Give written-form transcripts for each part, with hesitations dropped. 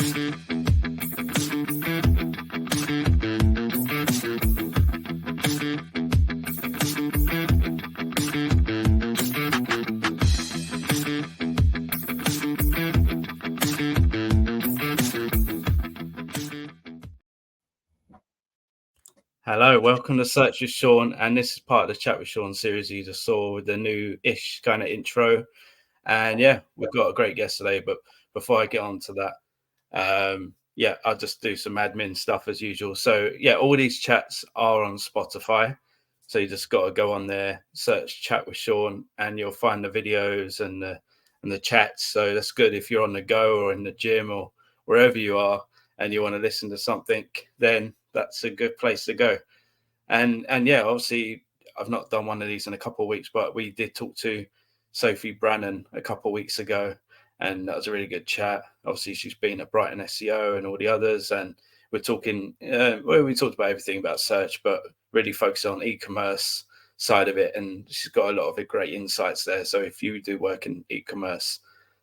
Hello, welcome to Search with Sean, and this is part of the Chat with Sean series you just saw with the new-ish kind of intro. And yeah, we've got a great guest today, but before I get on to that, I'll just do some admin stuff as usual. So yeah, all these chats are on Spotify, so you just got to go on there, search Chat with Sean, and you'll find the videos and the chats. So that's good if you're on the go or in the gym or wherever you are and you want to listen to something, then that's a good place to go. And yeah, obviously I've not done one of these in a couple of weeks, but we did talk to Sophie Brannon a couple of weeks ago, and that was a really good chat. Obviously she's been at Brighton SEO and all the others, and we're talking we talked about everything about search, but really focused on e-commerce side of it, and she's got a lot of great insights there. So if you do work in e-commerce,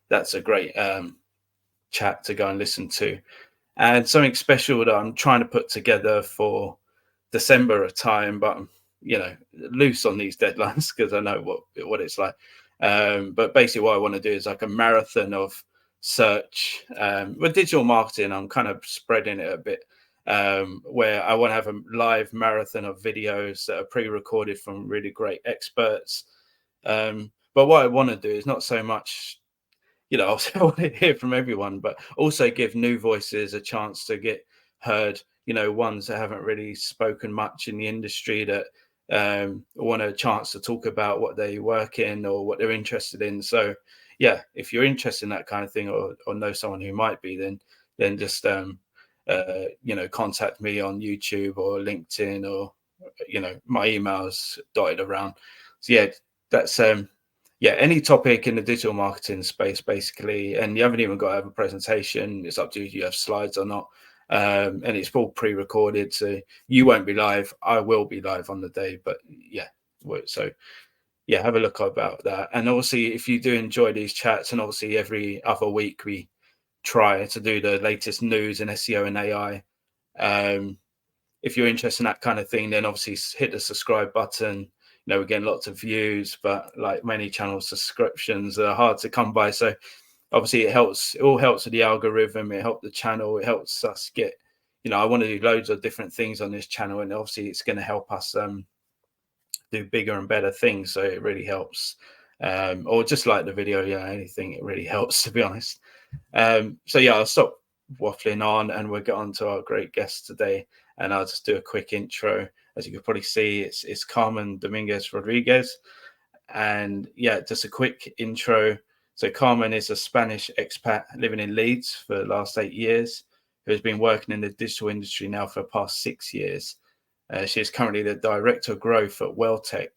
that's a great chat to go and listen to. And something special that I'm trying to put together for December time, but I'm, loose on these deadlines because I know what it's like. But basically what I want to do is like a marathon of search. With digital marketing, I'm kind of spreading it a bit, where I want to have a live marathon of videos that are pre-recorded from really great experts. But what I want to do is not so much, I want to hear from everyone, but also give new voices a chance to get heard, ones that haven't really spoken much in the industry that want a chance to talk about what they work in or what they're interested in. So yeah, if you're interested in that kind of thing or know someone who might be, then just contact me on YouTube or LinkedIn, or my email's dotted around. So yeah, that's any topic in the digital marketing space, basically. And you haven't even got to have a presentation. It's up to you if you have slides or not. And it's all pre-recorded, so you won't be live. I will be live on the day, but yeah. So yeah, have a look about that. And obviously, if you do enjoy these chats, and obviously every other week we try to do the latest news in SEO and AI. If you're interested in that kind of thing, then obviously hit the subscribe button. We're getting lots of views, but like many channels, subscriptions are hard to come by. So obviously it all helps with the algorithm. It helps the channel. It helps us get, I want to do loads of different things on this channel, and obviously it's going to help us do bigger and better things. So it really helps. Or just like the video, anything, it really helps, to be honest. So yeah, I'll stop waffling on and we'll get on to our great guest today. And I'll just do a quick intro. As you can probably see, it's Carmen Domínguez Rodríguez. And yeah, just a quick intro. So Carmen is a Spanish expat living in Leeds for the last 8 years, who has been working in the digital industry now for the past 6 years. She is currently the Director of Growth at Welltech,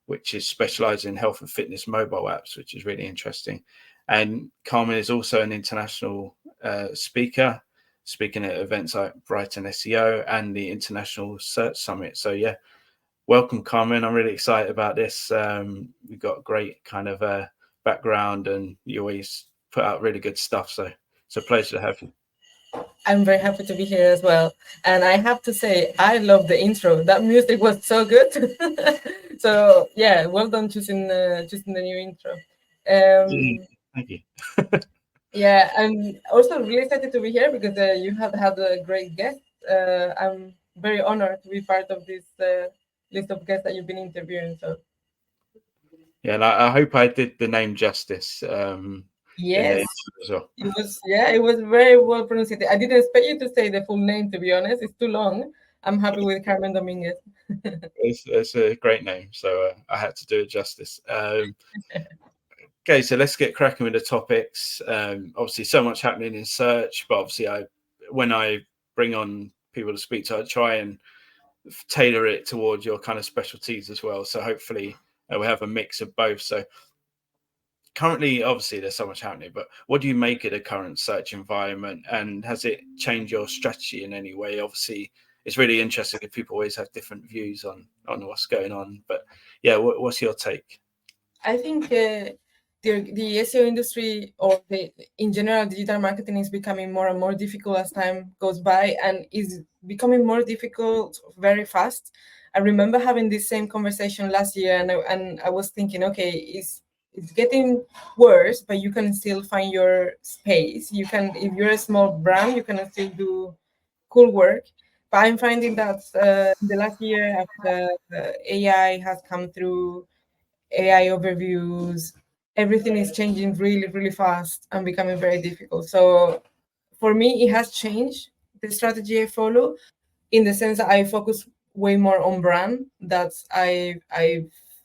which is specialized in health and fitness mobile apps, which is really interesting. And Carmen is also an international speaker, speaking at events like Brighton SEO and the International Search Summit. So yeah, welcome, Carmen. I'm really excited about this. You've got a great kind of background, and you always put out really good stuff. So it's a pleasure to have you. I'm very happy to be here as well. And I have to say, I love the intro. That music was so good. So yeah, well done choosing the new intro. Thank you. Yeah, I'm also really excited to be here because you have had a great guest. I'm very honored to be part of this list of guests that you've been interviewing. So yeah, and I hope I did the name justice. Yes, as well. it was very well pronounced. I didn't expect you to say the full name, to be honest. It's too long. I'm happy with Carmen Domínguez. It's a great name, so I had to do it justice. Okay, so let's get cracking with the topics. Obviously, so much happening in search, but obviously, when I bring on people to speak to, I try and tailor it towards your kind of specialties as well. So hopefully, we have a mix of both. So currently, obviously, there's so much happening, but what do you make of the current search environment, and has it changed your strategy in any way? Obviously, it's really interesting if people always have different views on what's going on. But yeah, what's your take? I think the SEO industry, or in general, digital marketing is becoming more and more difficult as time goes by, and is becoming more difficult very fast. I remember having this same conversation last year, and I was thinking, okay, it's getting worse, but you can still find your space. You can, if you're a small brand, you can still do cool work. But I'm finding that the last year, after AI has come through, AI overviews, everything is changing really, really fast and becoming very difficult. So for me, it has changed the strategy I follow, in the sense that I focus way more on brand. That's I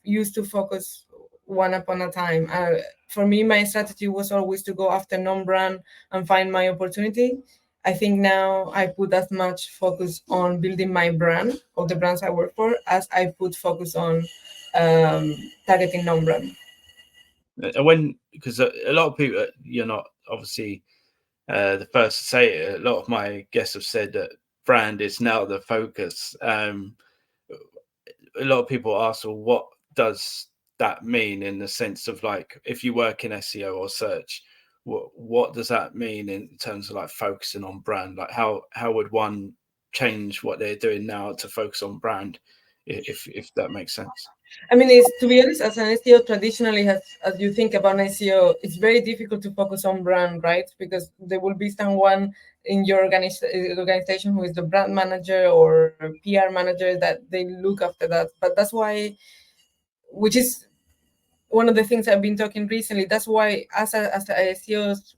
used to focus one upon a time. For me, my strategy was always to go after non-brand and find my opportunity. I think now I put as much focus on building my brand, of the brands I work for, as I put focus on targeting non-brand. Because a lot of people, you're not obviously the first to say it. A lot of my guests have said that brand is now the focus. A lot of people ask, well, what does that mean, in the sense of, like, if you work in SEO or search, what does that mean in terms of like focusing on brand? Like how would one change what they're doing now to focus on brand, if that makes sense? I mean, it's, to be honest, as an SEO, traditionally, as you think about an SEO, it's very difficult to focus on brand, right? Because there will be someone in your organization who is the brand manager or PR manager that they look after that. But that's why, which is one of the things I've been talking recently, that's why as a SEOs,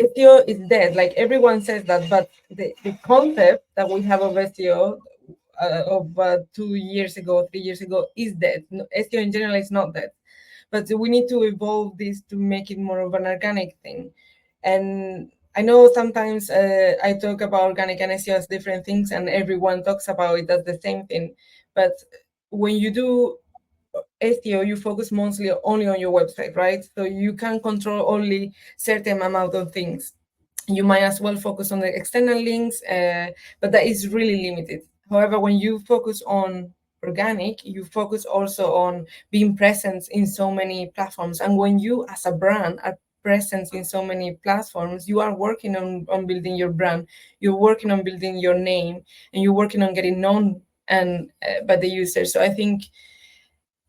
SEO is dead. Like everyone says that, but the concept that we have of SEO of 2 years ago, 3 years ago, is dead. SEO in general is not dead, but we need to evolve this to make it more of an organic thing. And I know sometimes I talk about organic and SEO as different things, and everyone talks about it as the same thing. But when you do SEO, you focus mostly only on your website, right? So you can control only certain amount of things. You might as well focus on the external links, but that is really limited. However, when you focus on organic, you focus also on being present in so many platforms. And when you, as a brand, are present in so many platforms, you are working on building your brand, you're working on building your name, and you're working on getting known and by the users. So I think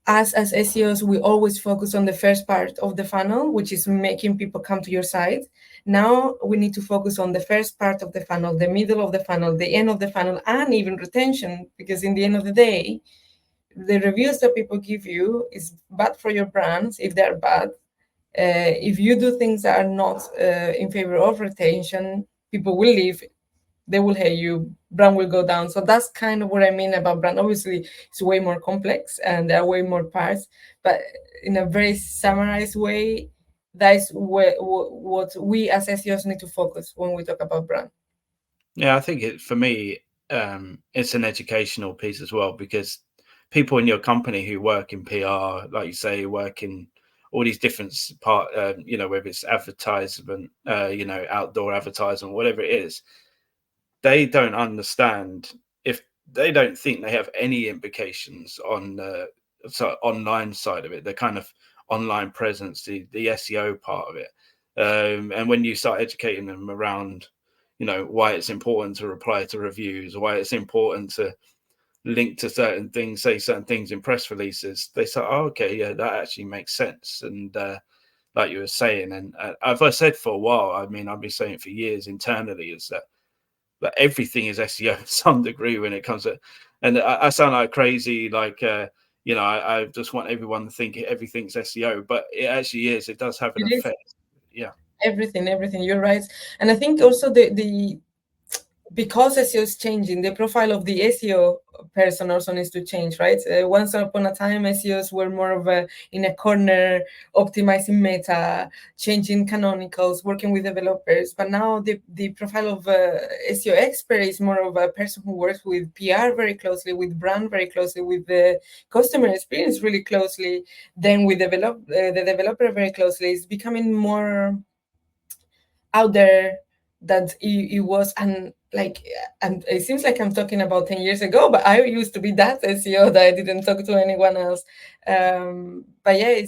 as SEOs, we always focus on the first part of the funnel, which is making people come to your site. Now we need to focus on the first part of the funnel, the middle of the funnel, the end of the funnel, and even retention, because in the end of the day, the reviews that people give you is bad for your brands if they're bad. If you do things that are not in favor of retention, people will leave. They will hate you, brand will go down. So that's kind of what I mean about brand. Obviously, it's way more complex and there are way more parts, but in a very summarized way, that's what we as SEOs need to focus when we talk about brand. Yeah, I think for me, it's an educational piece as well, because people in your company who work in PR, like you say, work in all these different whether it's advertisement, outdoor advertisement, whatever it is, they don't understand, if they don't think they have any implications on the online side of it, the kind of online presence, the SEO part of it. And when you start educating them around, why it's important to reply to reviews, why it's important to link to certain things, say certain things in press releases, they say, oh, okay, yeah, that actually makes sense. And like you were saying, and as I said for a while, I mean, I've been saying it for years internally, is that everything is SEO to some degree when it comes to, and I sound like crazy, like, I just want everyone to think everything's SEO, but it actually is. It does have an effect. Yeah. Everything, you're right. And I think also the because SEO is changing, the profile of the SEO person also needs to change, right? Once upon a time, SEOs were more of in a corner, optimizing meta, changing canonicals, working with developers. But now the profile of SEO expert is more of a person who works with PR very closely, with brand very closely, with the customer experience really closely, then with the developer very closely. It's becoming more out there that it was, and it seems like I'm talking about 10 years ago, but I used to be that SEO that I didn't talk to anyone else. But yeah,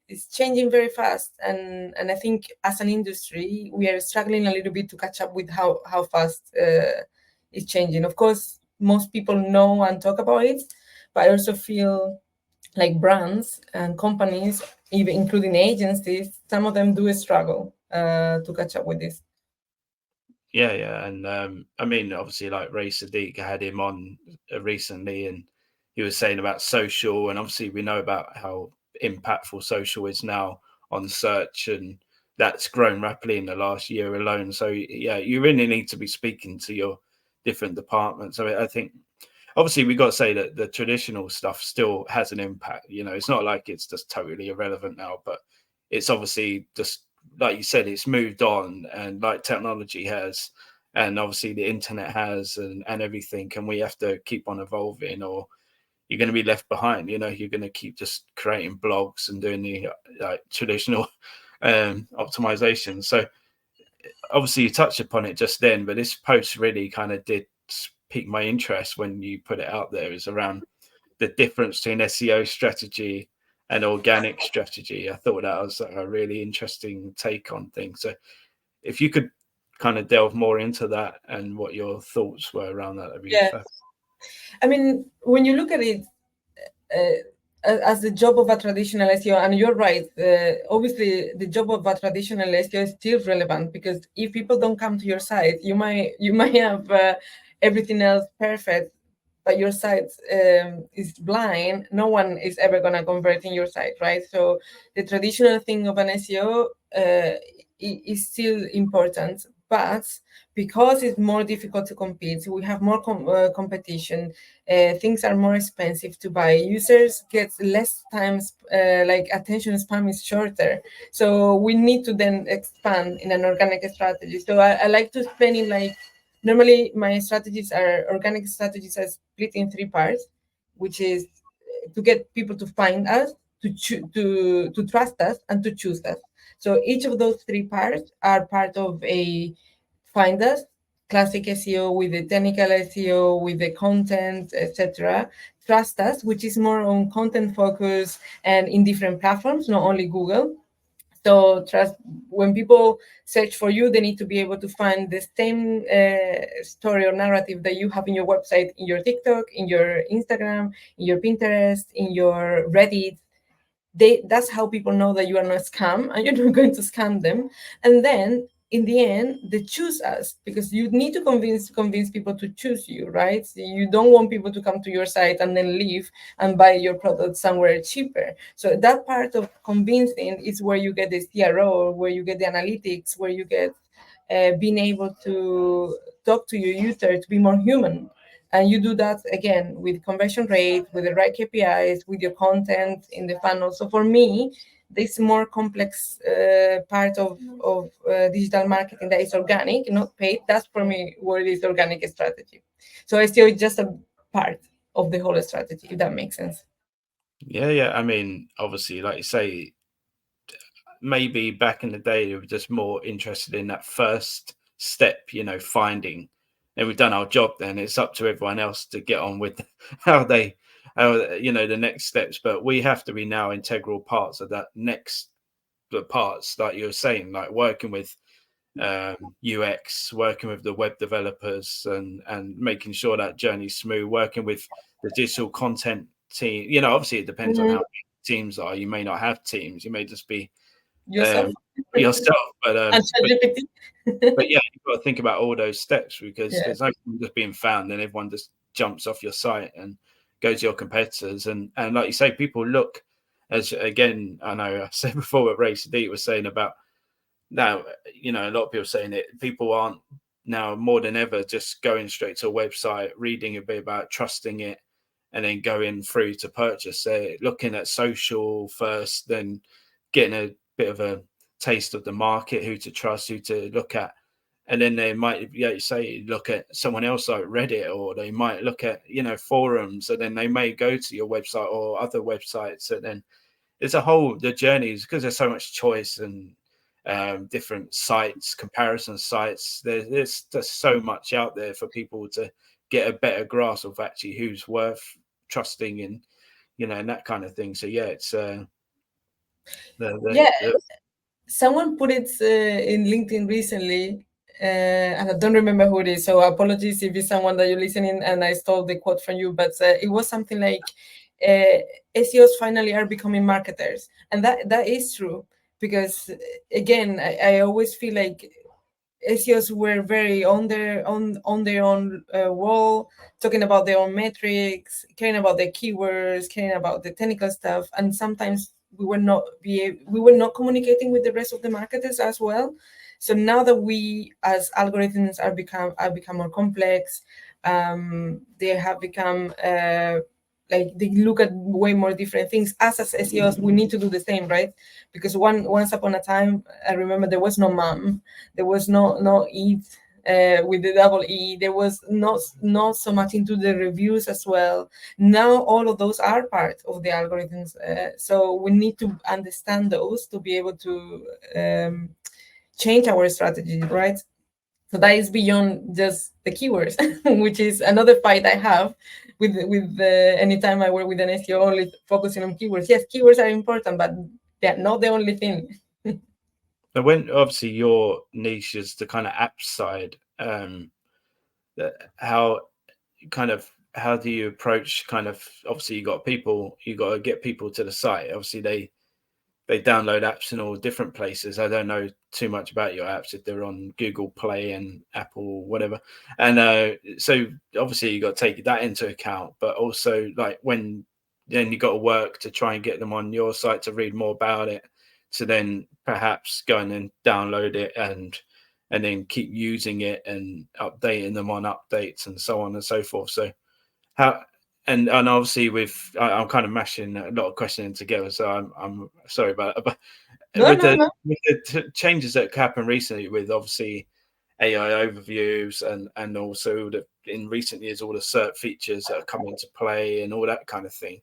is changing very fast, and I think as an industry we are struggling a little bit to catch up with how fast it's changing. Of course, most people know and talk about it, but I also feel like brands and companies, even including agencies, some of them do struggle to catch up with this. Yeah, and I mean, obviously, like Ray Sadiq, I had him on recently, and he was saying about social, and obviously we know about how impactful social is now on search, and that's grown rapidly in the last year alone. So yeah, you really need to be speaking to your different departments. I mean, I think obviously we got to say that the traditional stuff still has an impact. You know, it's not like it's just totally irrelevant now, but it's obviously just like you said, it's moved on, and like technology has, and obviously the internet has, and everything, and we have to keep on evolving, or you're going to be left behind. You know, you're going to keep just creating blogs and doing the traditional optimization. So obviously you touched upon it just then, but this post really kind of did pique my interest when you put it out there, is around the difference between SEO strategy and organic strategy. I thought that was a really interesting take on things. So if you could kind of delve more into that and what your thoughts were around that, that'd be Yeah. fair. I mean, when you look at it as the job of a traditional SEO, and you're right, obviously the job of a traditional SEO is still relevant, because if people don't come to your site, you might have everything else perfect, but your site is blind. No one is ever going to convert in your site, right? So the traditional thing of an SEO is still important, but because it's more difficult to compete, we have more competition, things are more expensive to buy, users get less time, like attention span is shorter. So we need to then expand in an organic strategy. So I like to explain it like, normally my organic strategies are split in 3 parts, which is to get people to find us, to trust us, and to choose us. So each of those 3 parts are part of a find us, classic SEO with the technical SEO, with the content, etc. Trust us, which is more on content focus and in different platforms, not only Google. So trust, when people search for you, they need to be able to find the same story or narrative that you have in your website, in your TikTok, in your Instagram, in your Pinterest, in your Reddit. That's how people know that you are not scam and you're not going to scam them. And then in the end, they choose us, because you need to convince people to choose you, right? So you don't want people to come to your site and then leave and buy your product somewhere cheaper. So that part of convincing is where you get the CRO, where you get the analytics, where you get being able to talk to your user to be more human. And you do that again with conversion rate, with the right KPIs, with your content in the funnel. So for me, this more complex part of digital marketing that is organic, not paid, that's for me where it is organic strategy. So SEO is just a part of the whole strategy, if that makes sense. Yeah. I mean, obviously, like you say, maybe back in the day, they were just more interested in that first step, you know, finding. And we've done our job then. It's up to everyone else to get on with how you know, the next steps. But we have to be now integral parts of that next parts, like you were saying, like working with UX, working with the web developers, and making sure that journey's smooth, working with the digital content team. You know, obviously it depends on how big teams are. You may not have teams, you may just be Yourself. but And ChatGPT. but yeah, you've got to think about all those steps, because Yeah. there's no point just being found and everyone just jumps off your site and goes to your competitors. And like you say, people look, as again, I know I said before what Ray Sadiq was saying about now, you know, a lot of people saying it, people aren't now more than ever just going straight to a website, reading a bit about, trusting it, and then going through to purchase. They're looking at social first, then getting a bit of a taste of the market, who to trust, who to look at. And then they might, yeah, you say, look at someone else like Reddit, or they might look at, you know, forums, and then they may go to your website or other websites. And then it's the journey is, because there's so much choice and different sites, comparison sites. There's just so much out there for people to get a better grasp of actually who's worth trusting in, you know, and that kind of thing. So yeah, Someone put it in LinkedIn recently, and I don't remember who it is, so apologies if it's someone that you're listening and I stole the quote from you, but it was something like, SEOs finally are becoming marketers. And that is true, because again, I always feel like SEOs were very on their own wall, talking about their own metrics, caring about their keywords, caring about the technical stuff, and sometimes we were not communicating with the rest of the marketers as well. So now that we as algorithms are become more complex, they have become like they look at way more different things. As SEOs, we need to do the same, right? Because once upon a time, I remember there was no MAM, there was no EAT with the double E. There was not so much into the reviews as well. Now all of those are part of the algorithms, so we need to understand those to be able to change our strategy, right? So that is beyond just the keywords, which is another fight I have with anytime I work with an SEO only focusing on keywords. Yes, keywords are important, but they're not the only thing. Now, when obviously your niche is the kind of app side, how do you approach obviously you got to get people to the site. Obviously they download apps in all different places. I don't know too much about your apps, if they're on Google Play and Apple, whatever. And so obviously you got to take that into account, but also like then you got to work to try and get them on your site to read more about it, to then perhaps go in and download it and then keep using it and updating them on updates and so on and so forth. So how, and obviously I'm kind of mashing a lot of questions together, so I'm sorry about it. But with the changes that happened recently, with obviously AI overviews and also in recent years all the SERP features that have come into play and all that kind of thing,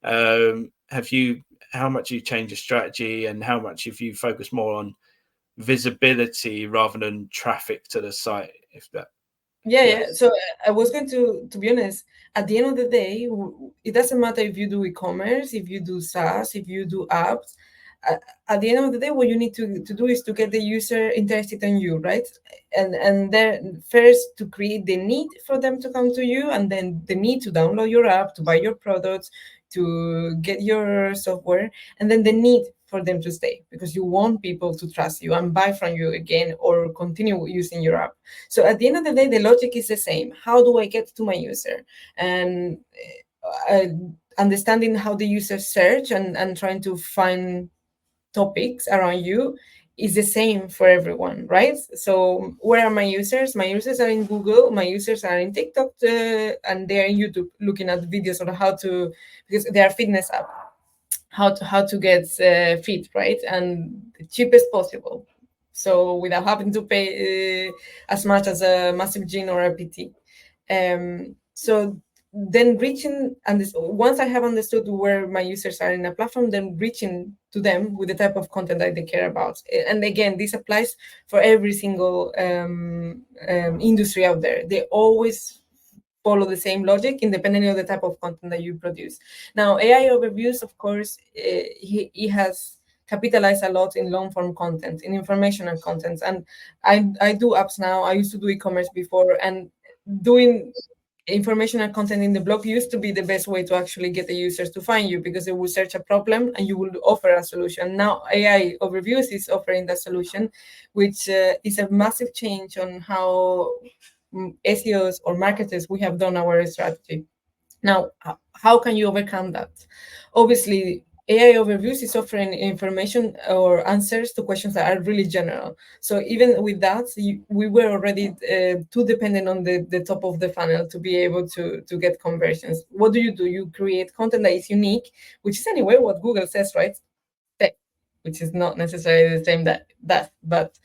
how much you change your strategy, and how much have you focused more on visibility rather than traffic to the site? If that So I was going to be honest, at the end of the day, it doesn't matter if you do e-commerce, if you do SaaS, if you do apps. At the end of the day, what you need to do is to get the user interested in you, right? And then first to create the need for them to come to you, and then the need to download your app, to buy your products, to get your software, and then the need for them to stay, because you want people to trust you and buy from you again or continue using your app. So at the end of the day, the logic is the same. How do I get to my user? And understanding how the user search and trying to find topics around you is the same for everyone, right? So where are my users? My users are in Google, my users are in TikTok, and they're in YouTube looking at videos on how to, because they are fitness app, how to get fit, right? And the cheapest possible, so without having to pay as much as a massive gym or a PT. So then reaching, and once I have understood where my users are in a platform, then reaching to them with the type of content that they care about. And again, this applies for every single industry out there. They always follow the same logic, independently of the type of content that you produce. Now, AI overviews, of course, he has capitalized a lot in long-form content, in informational content. And I do apps now. I used to do e-commerce before, and doing informational content in the blog used to be the best way to actually get the users to find you, because they will search a problem and you will offer a solution. Now AI overviews is offering that solution, which is a massive change on how SEOs or marketers we have done our strategy. Now, how can you overcome that? Obviously, AI overviews is offering information or answers to questions that are really general. So even with that, we were already too dependent on the top of the funnel to be able to get conversions. What do? You create content that is unique, which is anyway what Google says, right? Which is not necessarily the same but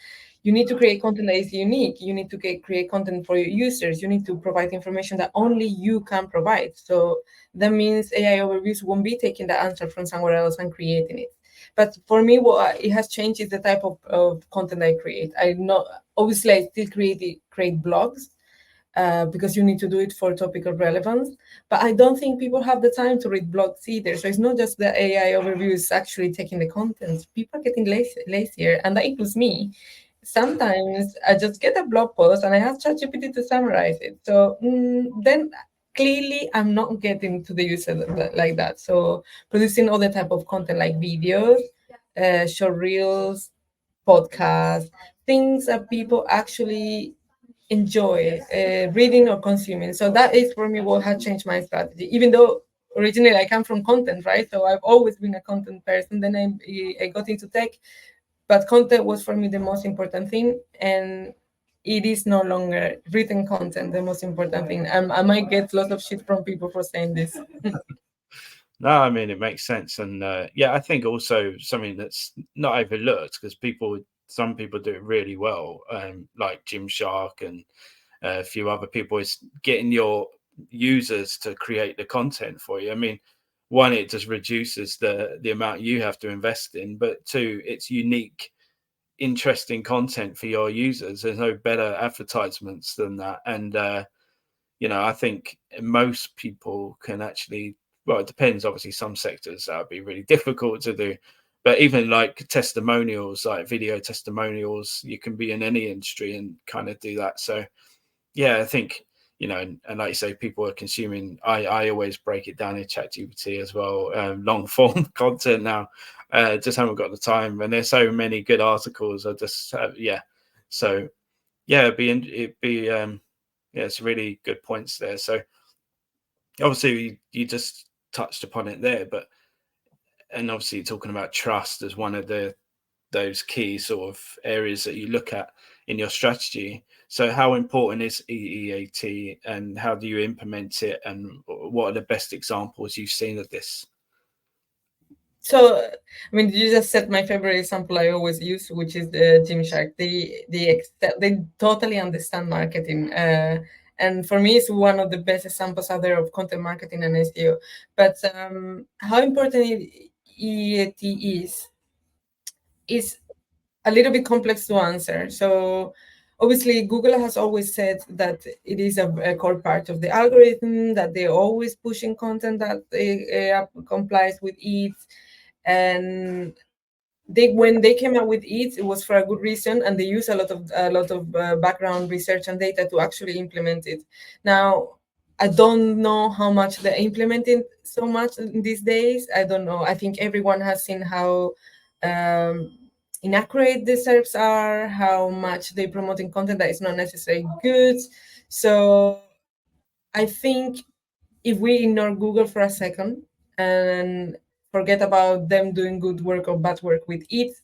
you need to create content that is unique. You need to create content for your users. You need to provide information that only you can provide. So that means AI overviews won't be taking the answer from somewhere else and creating it. But for me, what it has changed is the type of content I create. Obviously I still create blogs, because you need to do it for topical relevance. But I don't think people have the time to read blogs either. So it's not just the AI overview is actually taking the content. People are getting lazier, and that includes me. Sometimes I just get a blog post and I ask ChatGPT to summarize it. So then clearly I'm not getting to the user like that. So producing other type of content like videos, short reels, podcasts, things that people actually enjoy reading or consuming. So that is for me what has changed my strategy. Even though originally I come from content, right? So I've always been a content person. Then I got into tech, but content was for me the most important thing. And it is no longer written content the most important thing. I might get lots of shit from people for saying this. No, I mean, it makes sense. And yeah, I think also something that's not overlooked, because some people do it really well, like Gymshark and a few other people, is getting your users to create the content for you. I mean, one, it just reduces the amount you have to invest in, but two, it's unique, interesting content for your users. There's no better advertisements than that. And I think most people can actually, well, it depends. Obviously, some sectors that would be really difficult to do, but even like testimonials, like video testimonials, you can be in any industry and kind of do that. So yeah, I think, and like you say, people are consuming, I always break it down in ChatGPT as well, long form content now. Just haven't got the time, and there's so many good articles. I just so yeah, it's really good points there. So obviously you just touched upon it there, and obviously talking about trust as one of those key sort of areas that you look at in your strategy. So how important is EEAT, and how do you implement it, and what are the best examples you've seen of this? So, I mean, you just said my favorite example I always use, which is the Gymshark. They totally understand marketing. And for me, it's one of the best examples out there of content marketing and SEO. But how important EEAT is a little bit complex to answer. So obviously Google has always said that it is a core part of the algorithm, that they're always pushing content that complies with EAT. And when they came out with EAT, it was for a good reason, and they use a lot of background research and data to actually implement it. Now, I don't know how much they're implementing so much these days. I don't know. I think everyone has seen how inaccurate the SERPs are, how much they're promoting content that is not necessarily good. So I think if we ignore Google for a second and forget about them doing good work or bad work with it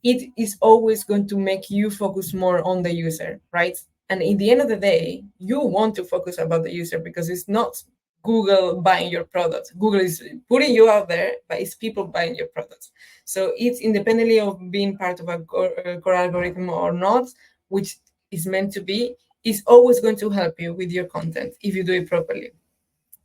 is always going to make you focus more on the user, right? And in the end of the day, you want to focus about the user, because it's not Google buying your product. Google is putting you out there, but it's people buying your products. So it's independently of being part of a core algorithm or not, which is meant to be, is always going to help you with your content if you do it properly.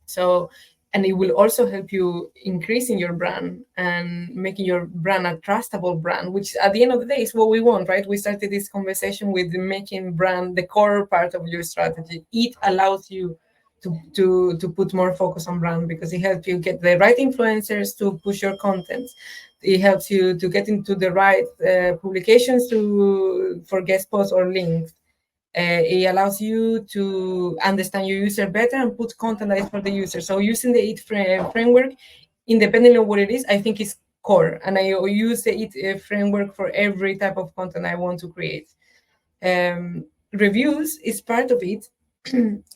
So, and it will also help you increasing your brand and making your brand a trustable brand, which at the end of the day is what we want, right? We started this conversation with making brand the core part of your strategy. It allows you to put more focus on brand, because it helps you get the right influencers to push your content. It helps you to get into the right publications for guest posts or links. It allows you to understand your user better and put content that is for the user. So using the EAT framework, independently of what it is, I think is core. And I use the EAT framework for every type of content I want to create. Reviews is part of it.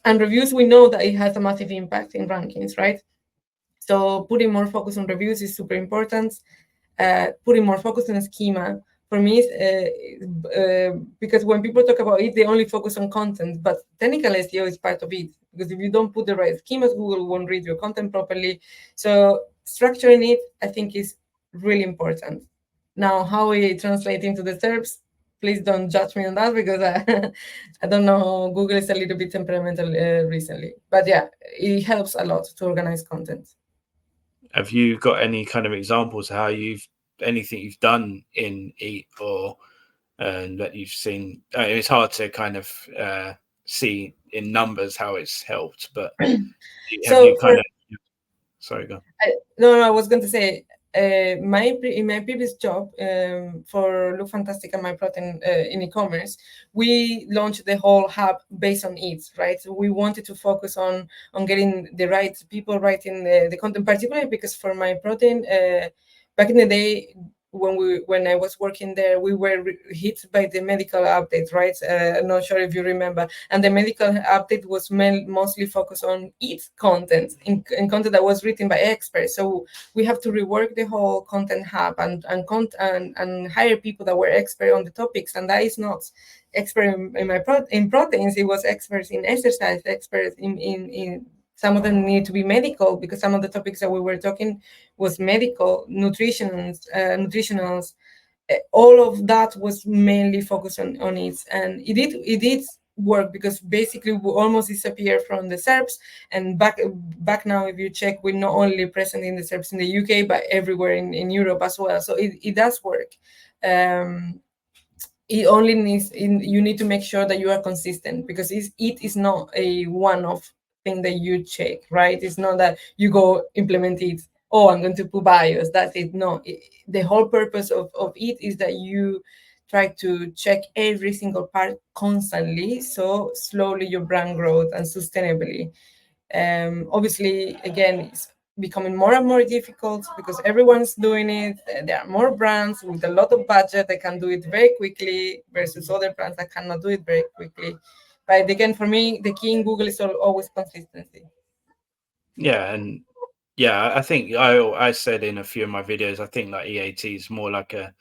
And reviews, we know that it has a massive impact in rankings, right? So putting more focus on reviews is super important. Putting more focus on schema, for me, because when people talk about it, they only focus on content, but technical SEO is part of it, because if you don't put the right schemas, Google won't read your content properly. So structuring it, I think, is really important. Now, how we translate into the SERPs, please don't judge me on that, because I don't know, Google is a little bit temperamental recently. But yeah, it helps a lot to organize content. Have you got any kind of examples of how anything you've done in EAT or that you've seen? It's hard to kind of see in numbers how it's helped, but So you kind of, sorry, go. No, I was going to say, in my previous job for Look Fantastic and MyProtein in e-commerce, we launched the whole hub based on eats, right? So we wanted to focus on getting the right people writing the content, particularly because for MyProtein, back in the day, when I was working there, we were hit by the medical update, right? I'm not sure if you remember. And the medical update was mostly focused on eat content, in content that was written by experts. So we have to rework the whole content hub and hire people that were expert on the topics. And that is not expert in proteins. It was experts in exercise, experts in some of them need to be medical, because some of the topics that we were talking was medical, nutritionals. All of that was mainly focused on it, and it did work, because basically we almost disappeared from the SERPs, and back now, if you check, we're not only present in the SERPs in the UK, but everywhere in Europe as well. So it does work. It only needs, you need to make sure that you are consistent, because it is not a one-off thing that you check, right? It's not that you go implement it, oh, I'm going to put bios, that's it. No, the whole purpose of it is that you try to check every single part constantly, so slowly your brand growth and sustainably. Obviously, again, it's becoming more and more difficult because everyone's doing it. There are more brands with a lot of budget that can do it very quickly versus other brands that cannot do it very quickly. But again, for me, the key in Google is always consistency. Yeah, and yeah, I think I said in a few of my videos, I think like EAT is more like a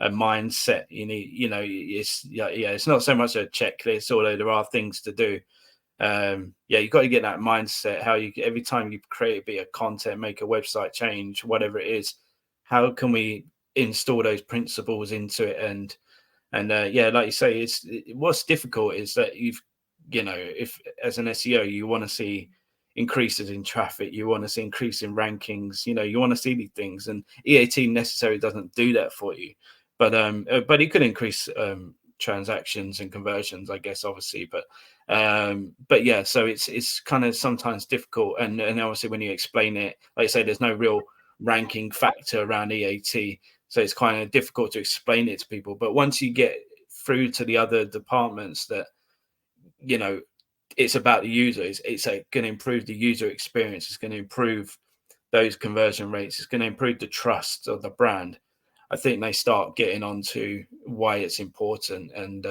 mindset. You need, it's it's not so much a checklist, although there are things to do. You've got to get that mindset. How you, every time you create a bit of content, make a website change, whatever it is, how can we install those principles into it? And like you say, what's difficult is that if as an SEO you want to see increases in traffic, you want to see increase in rankings, you want to see these things, and EAT necessarily doesn't do that for you, but it could increase transactions and conversions, I guess, obviously, but yeah, so it's kind of sometimes difficult, and obviously when you explain it, like I say, there's no real ranking factor around EAT, so it's kind of difficult to explain it to people. But once you get through to the other departments that it's about the user, it's going to improve the user experience, it's going to improve those conversion rates, it's going to improve the trust of the brand, I think they start getting onto why it's important. And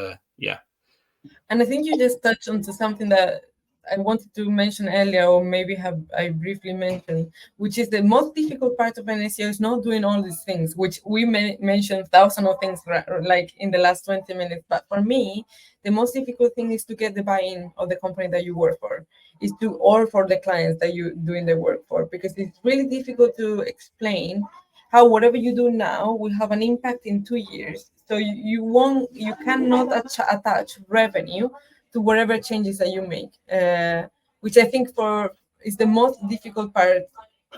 And I think you just touched onto something that I wanted to mention earlier, or maybe I briefly mentioned, which is the most difficult part of an SEO is not doing all these things, which we mentioned thousands of things like in the last 20 minutes. But for me, the most difficult thing is to get the buy-in of the company that you work for, or for the clients that you're doing the work for, because it's really difficult to explain how whatever you do now will have an impact in 2 years. So you cannot attach revenue to whatever changes that you make, which I think is the most difficult part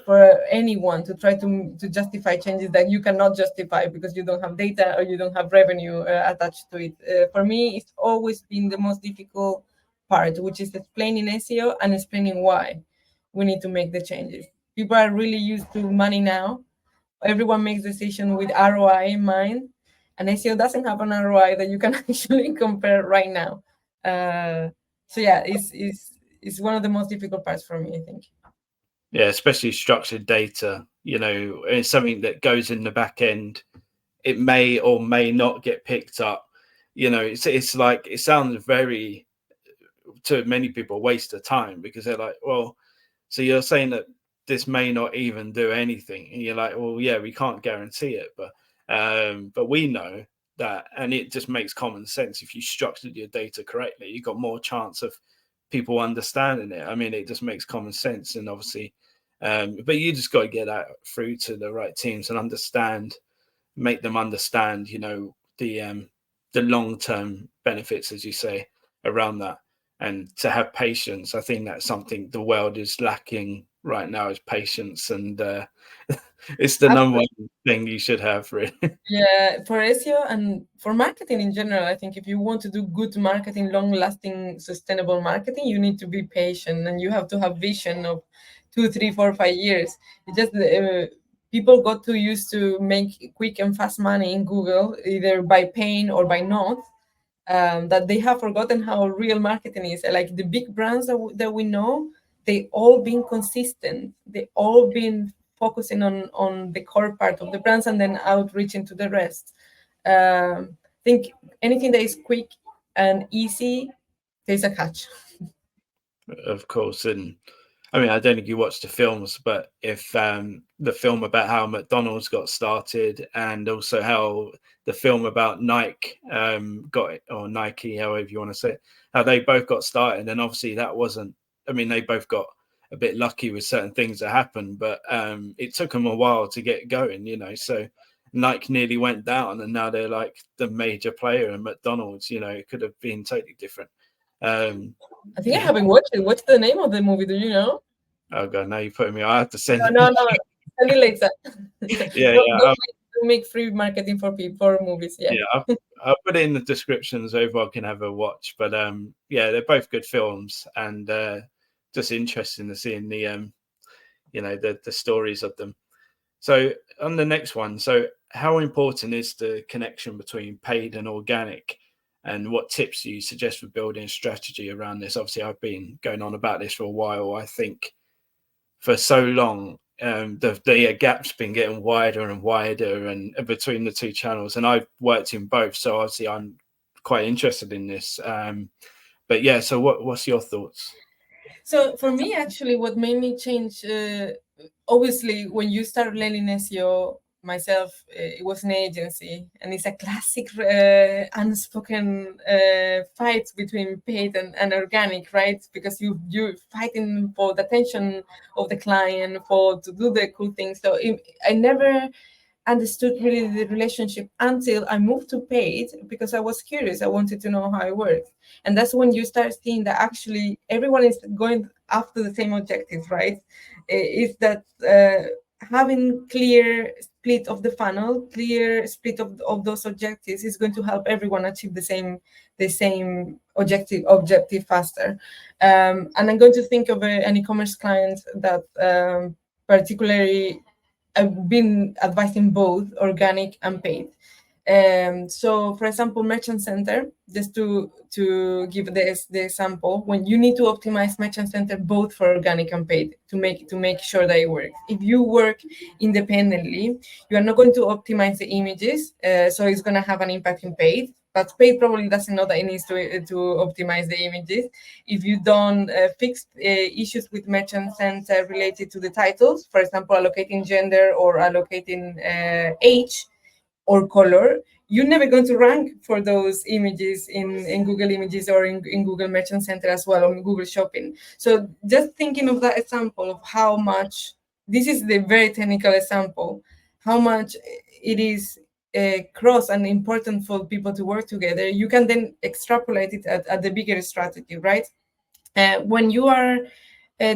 for anyone to try to justify changes that you cannot justify because you don't have data or you don't have revenue attached to it. For me, it's always been the most difficult part, which is explaining SEO and explaining why we need to make the changes. People are really used to money now. Everyone makes decisions with ROI in mind, and SEO doesn't have an ROI that you can actually compare right now. So yeah, it's one of the most difficult parts for me, I think. Yeah, especially structured data. It's something that goes in the back end. It may or may not get picked up. It's like, it sounds very, to many people, a waste of time, because they're like, well, so you're saying that this may not even do anything, and you're like, well, yeah, we can't guarantee it, but we know that, and it just makes common sense. If you structured your data correctly, you got more chance of people understanding it. I mean, it just makes common sense. And obviously, but you just got to get that through to the right teams and make them understand, the long-term benefits, as you say, around that, and to have patience. I think that's something the world is lacking right now, is patience. And It's the number one thing you should have, really. Yeah, for SEO and for marketing in general, I think if you want to do good marketing, long-lasting, sustainable marketing, you need to be patient and you have to have vision of 2, 3, 4, 5 years. It just people got too used to make quick and fast money in Google, either by paying or by not. That they have forgotten how real marketing is. Like the big brands that we know, they all been consistent. They all been focusing on the core part of the brands and then outreaching to the rest. I think anything that is quick and easy, there's a catch. Of course, and I mean, I don't think you watched the films, but if the film about how McDonald's got started, and also how the film about Nike got it, or Nike, however you want to say it, how they both got started, and obviously that wasn't. I mean, they both got a bit lucky with certain things that happened, but it took them a while to get going, you know. So Nike nearly went down, and now they're like the major player, and McDonald's, you know, it could have been totally different. I think I haven't watched it. What's the name of the movie? Do you know? Oh god, now you're putting me. I have to send. No. Send it later. Yeah, don't make free marketing for people for movies. Yeah. I'll put it in the description so everyone can have a watch. But yeah, they're both good films, and just interesting to see in the you know, the stories of them. So on the next one, so how important is the connection between paid and organic? And what tips do you suggest for building a strategy around this? Obviously, I've been going on about this for a while. I think for so long, the gap's been getting wider and wider and between the two channels. And I've worked in both, so obviously I'm quite interested in this. But yeah, so what's your thoughts? So for me, actually, what made me change, obviously, when you start learning SEO, myself, it was an agency, and it's a classic unspoken fight between paid and organic, right? Because you're fighting for the attention of the client, to do the cool things. So I never understood really the relationship until I moved to paid, because I was curious. I wanted to know how it works. And that's when you start seeing that actually everyone is going after the same objectives, right? Is that having clear split of the funnel, clear split of those objectives is going to help everyone achieve the same objective faster. And I'm going to think of an e-commerce client that particularly I've been advising both organic and paid. So, for example, Merchant Center, just to give the example, when you need to optimize Merchant Center both for organic and paid to make sure that it works. If you work independently, you are not going to optimize the images, so it's going to have an impact in paid. But paid probably doesn't know that it needs to optimize the images. If you don't fix issues with Merchant Center related to the titles, for example, allocating gender or allocating age or color, you're never going to rank for those images in Google Images or in Google Merchant Center as well, or in Google Shopping. So just thinking of that example of how much, this is the very technical example, how much it is cross and important for people to work together, you can then extrapolate it at the bigger strategy, right? When you are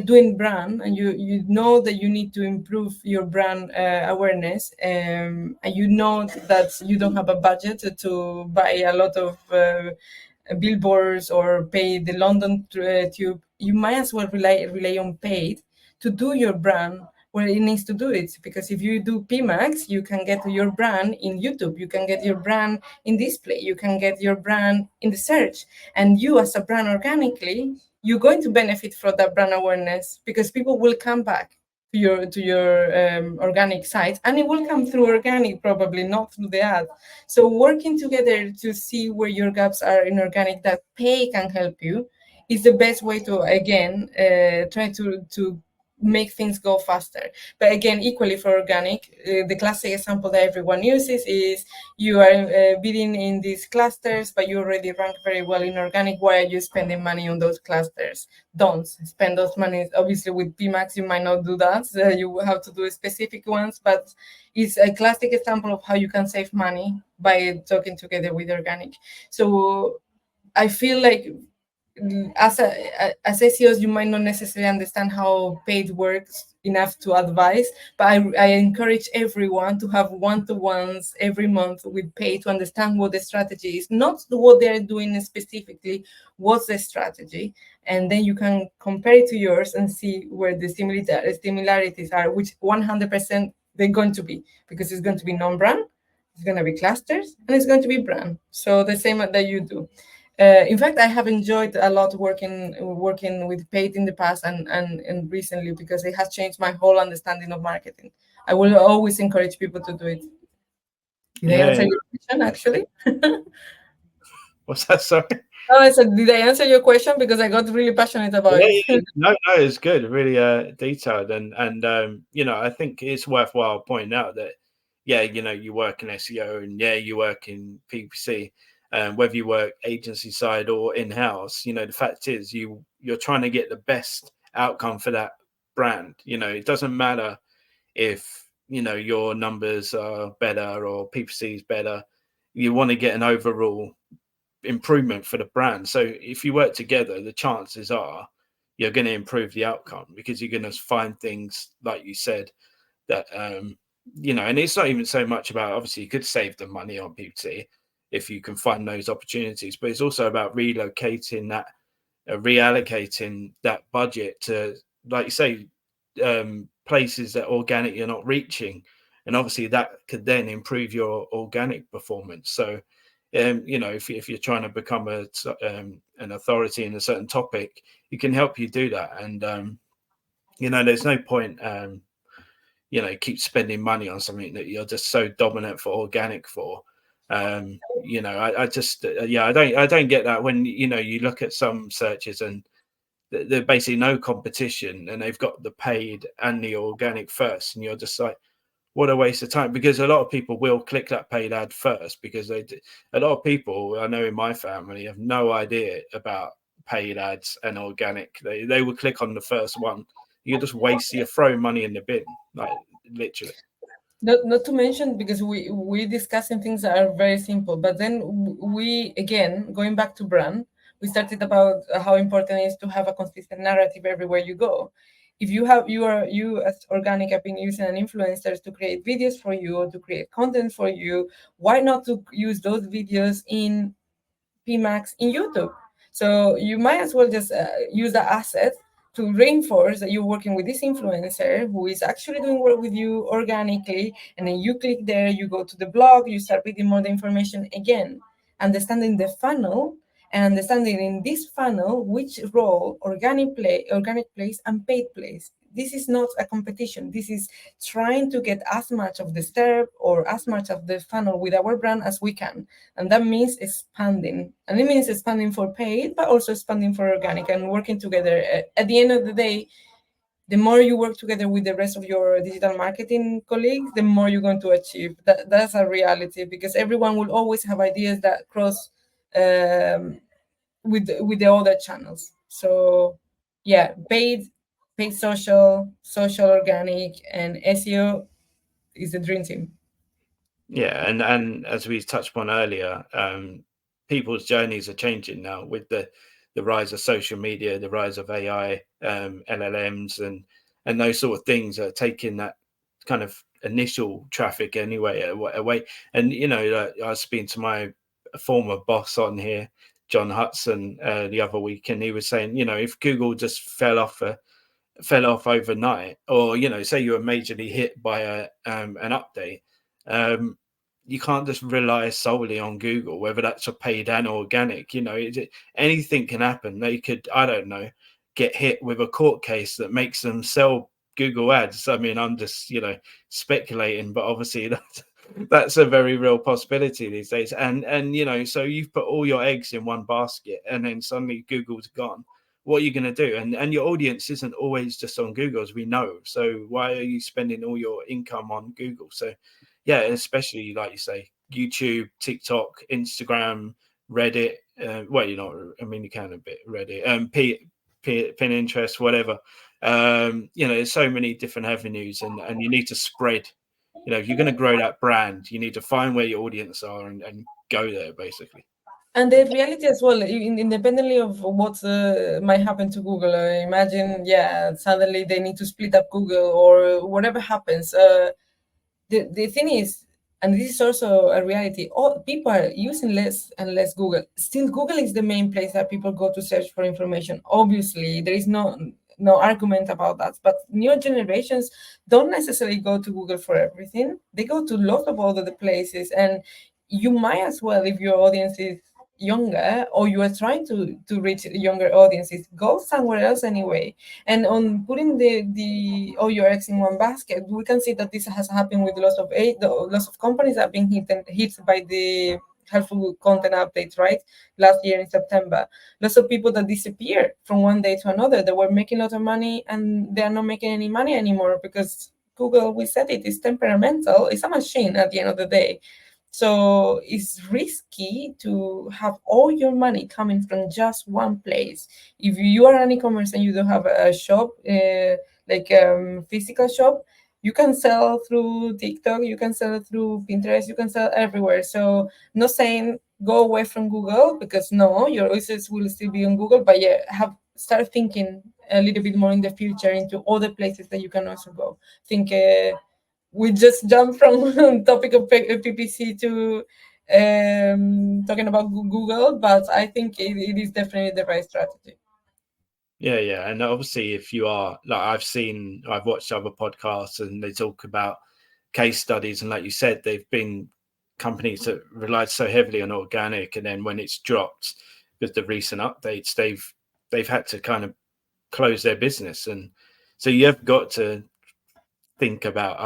doing brand and you know that you need to improve your brand awareness, and you know that you don't have a budget to buy a lot of billboards or pay the London tube, you might as well rely on paid to do your brand where it needs to do it. Because if you do PMAX, you can get your brand in YouTube, you can get your brand in display, you can get your brand in the search, and you as a brand organically, you're going to benefit from that brand awareness, because people will come back to your organic site, and it will come through organic, probably not through the ad. So working together to see where your gaps are in organic that pay can help you is the best way to, again, try to make things go faster. But again, equally for organic, the classic example that everyone uses is you are bidding in these clusters, but you already rank very well in organic. Why are you spending money on those clusters? Don't spend those money. Obviously, with PMAX, you might not do that. So you have to do specific ones, but it's a classic example of how you can save money by talking together with organic. So I feel like as SEOs, you might not necessarily understand how paid works enough to advise, but I encourage everyone to have one-to-ones every month with pay to understand what the strategy is, not what they're doing specifically, what's the strategy, and then you can compare it to yours and see where the similarities are, which 100% they're going to be, because it's going to be non-brand, it's going to be clusters, and it's going to be brand. So the same that you do. In fact, I have enjoyed a lot working with paid in the past and recently, because it has changed my whole understanding of marketing. I will always encourage people to do it. Did I answer your question, actually? What's that, sorry? Oh, I said, did I answer your question? Because I got really passionate about it. Yeah. No, it's good, really detailed, and I think it's worthwhile pointing out that, you work in SEO and you work in PPC, whether you work agency side or in-house, the fact is you're trying to get the best outcome for that brand. It doesn't matter if your numbers are better or PPC is better. You want to get an overall improvement for the brand. So if you work together, the chances are you're going to improve the outcome, because you're going to find things, like you said, that and it's not even so much about, obviously you could save the money on PPC if you can find those opportunities, but it's also about reallocating that, reallocating that budget to, like you say, places that organic you're not reaching, and obviously that could then improve your organic performance. So if you're trying to become an authority in a certain topic, it can help you do that. And there's no point keep spending money on something that you're just so dominant for organic for. I just I don't get that when you look at some searches and there's basically no competition, and they've got the paid and the organic first, and you're just like, what a waste of time. Because a lot of people will click that paid ad first, because a lot of people I know in my family have no idea about paid ads and organic. They will click on the first one. You just you're throwing money in the bin, like literally. Not to mention, because we discussing things that are very simple, but then we, again, going back to brand, we started about how important it is to have a consistent narrative everywhere you go. If you as organic have been using an influencers to create videos for you or to create content for you, why not to use those videos in PMax in YouTube? So you might as well just use the asset to reinforce that you're working with this influencer who is actually doing work with you organically, and then you click there, you go to the blog, you start reading more the information. Again, understanding the funnel, and understanding in this funnel which role organic plays and paid plays. This is not a competition. This is trying to get as much of the SERP or as much of the funnel with our brand as we can. And that means expanding. And it means expanding for paid, but also expanding for organic, and working together. At the end of the day, the more you work together with the rest of your digital marketing colleagues, the more you're going to achieve. That's a reality, because everyone will always have ideas that cross with the other channels. So paid social organic, and SEO is the dream team. Yeah, and as we touched upon earlier, people's journeys are changing now with the rise of social media, the rise of AI, LLMs, and those sort of things are taking that kind of initial traffic anyway away. And I was speaking to my former boss on here, John Hudson, the other week, and he was saying, if Google just fell off overnight, or say you were majorly hit by an update, you can't just rely solely on Google, whether that's a paid and organic. Anything can happen. They could, I don't know, get hit with a court case that makes them sell Google ads. I mean, I'm just speculating, but obviously that's a very real possibility these days. And so you've put all your eggs in one basket, and then suddenly Google's gone. What are you going to do? And your audience isn't always just on Google, as we know. So why are you spending all your income on Google? So especially, like you say, YouTube, TikTok, Instagram, Reddit. You can a bit Reddit, Pinterest, whatever. There's so many different avenues, and you need to spread. If you're going to grow that brand, you need to find where your audience are and go there, basically. And the reality as well, independently of what might happen to Google, imagine, suddenly they need to split up Google or whatever happens. The thing is, and this is also a reality, all people are using less and less Google. Still, Google is the main place that people go to search for information. Obviously, there is no argument about that. But new generations don't necessarily go to Google for everything. They go to lots of other places, and you might as well, if your audience is younger or you are trying to reach younger audiences, go somewhere else anyway. And on putting the all your eggs in one basket, we can see that this has happened with lots of companies that have been hit by the helpful content updates, right? Last year in September, lots of people that disappeared from one day to another. They were making a lot of money and they are not making any money anymore because Google, we said it, is temperamental. It's a machine at the end of the day. So it's risky to have all your money coming from just one place. If you are an e-commerce and you don't have a shop, physical shop, you can sell through TikTok, you can sell through Pinterest, you can sell everywhere. So not saying go away from Google, because no, your users will still be on Google, but start thinking a little bit more in the future into other places that you can also go. Think we just jumped from topic of PPC to talking about Google, but I think it is definitely the right strategy. Yeah, and obviously, if you are like, I've watched other podcasts and they talk about case studies, and like you said, they've been companies that relied so heavily on organic, and then when it's dropped with the recent updates, they've had to kind of close their business, and so you have got to think about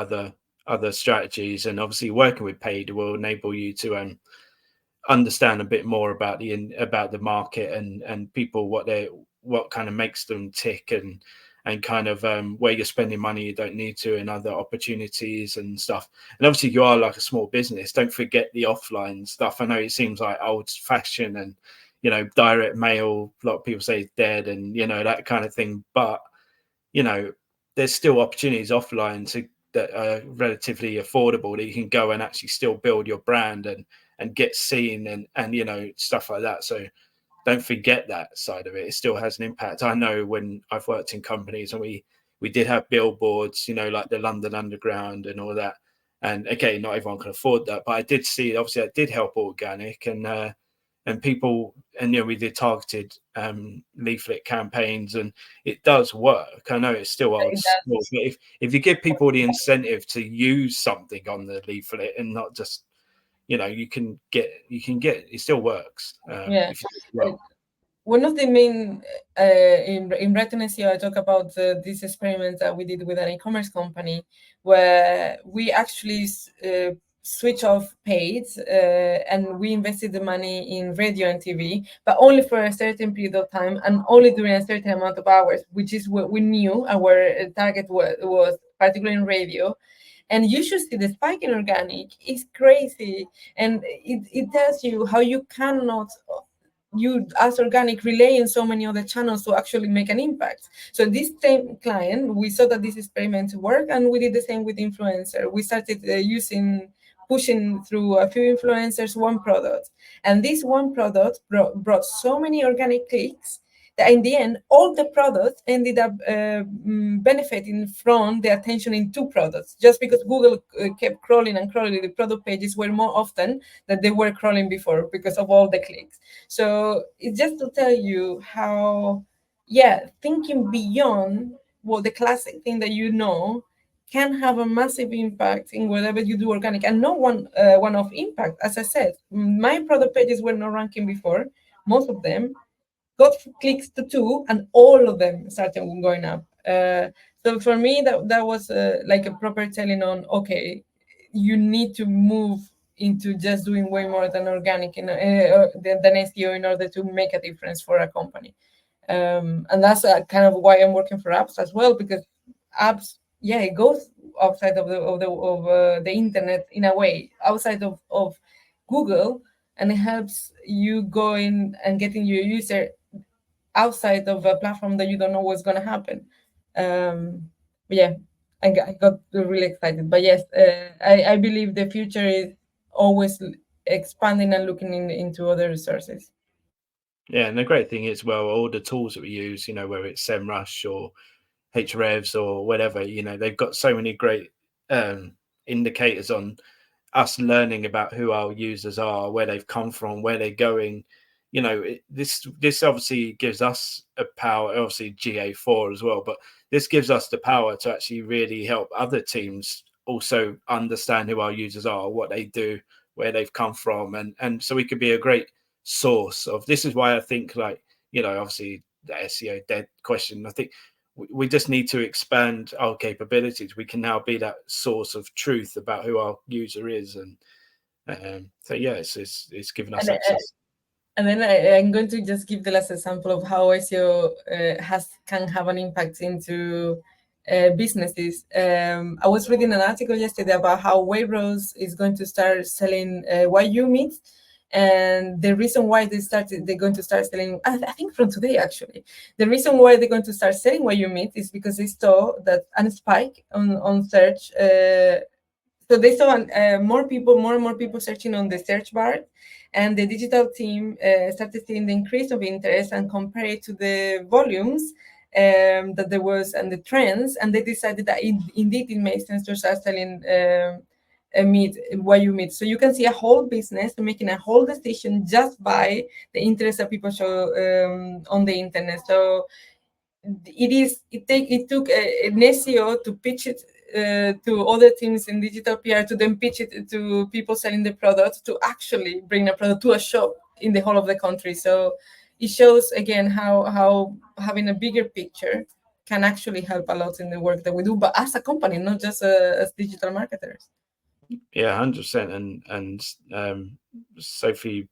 other strategies, and obviously working with paid will enable you to understand a bit more about the market and people, what kind of makes them tick, and kind of where you're spending money you don't need to, and other opportunities and stuff. And obviously you are like a small business, don't forget the offline stuff. I know it seems like old fashioned and direct mail, a lot of people say is dead, and that kind of thing, but there's still opportunities offline that are relatively affordable, that you can go and actually still build your brand and get seen and stuff like that. So don't forget that side of it. It still has an impact. I know when I've worked in companies and we did have billboards, like the London Underground and all that. And okay, not everyone can afford that, but I did see, obviously that did help organic, and people, and we did targeted leaflet campaigns, and it does work. I know it's still old school, but if you give people the incentive to use something on the leaflet and not just you can get it still works. If you do it well. One of the main in Brighton SEO, I talk about this experiment that we did with an e-commerce company, where we actually switch off paid and we invested the money in radio and TV, but only for a certain period of time and only during a certain amount of hours, which is what we knew our target was particularly in radio. And you should see the spike in organic is crazy, and it tells you how you cannot, you as organic, relay in so many other channels to actually make an impact. So this same client, we saw that this experiment worked, and we did the same with influencer. We started pushing through a few influencers one product, and this one product brought so many organic clicks that in the end all the products ended up benefiting from the attention in two products, just because Google kept crawling and crawling. The product pages were more often than they were crawling before because of all the clicks. So it's just to tell you how thinking beyond what the classic thing that can have a massive impact in whatever you do organic, and not one-off impact. As I said, my product pages were not ranking before. Most of them got clicks to 2, and all of them started going up. So for me, that was like a proper telling on, okay, you need to move into just doing way more than organic than SEO in order to make a difference for a company. And that's kind of why I'm working for apps as well, because apps, it goes outside of the internet in a way, outside of Google, and it helps you go in and getting your user outside of a platform that you don't know what's going to happen. I got really excited. But yes, I believe the future is always expanding and looking into other resources. Yeah, and the great thing is, well, all the tools that we use, whether it's SEMrush or Hrefs or whatever, they've got so many great indicators on us learning about who our users are, where they've come from, where they're going. This obviously gives us a power, obviously GA4 as well, but this gives us the power to actually really help other teams also understand who our users are, what they do, where they've come from, and so we could be a great source of. This is why I think, obviously the SEO dead question, I think we just need to expand our capabilities. We can now be that source of truth about who our user is, and so yeah, it's given us access. And then I'm going to just give the last example of how SEO can have an impact into businesses. I was reading an article yesterday about how Waitrose is going to start selling Wagyu meat. And the reason why they're going to start selling, I think from today actually, the reason why they're going to start selling Wagyu meat is because they saw that a spike on search. So they saw more and more people searching on the search bar, and the digital team started seeing the increase of interest and compare it to the volumes that there was and the trends, and they decided that indeed it makes sense to start selling Wagyu meat. So you can see a whole business making a whole decision just by the interest that people show on the internet. So it took an SEO to pitch it to other teams in digital PR, to then pitch it to people selling the product, to actually bring a product to a shop in the whole of the country. So it shows again how having a bigger picture can actually help a lot in the work that we do, but as a company, not just as digital marketers. Yeah, 100%. And Sophie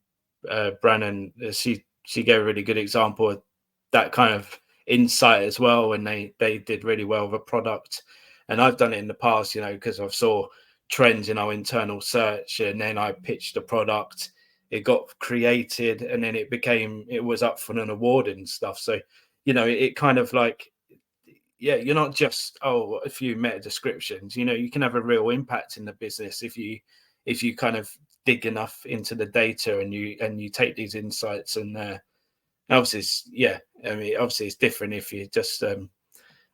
Brannon, she gave a really good example of that kind of insight as well, when they did really well with a product. And I've done it in the past, because I saw trends in our internal search, and then I pitched a product, it got created, and then it was up for an award and stuff. So it kind of like, yeah, you're not just a few meta descriptions. You can have a real impact in the business if you kind of dig enough into the data, and you take these insights. And obviously, obviously it's different if you're just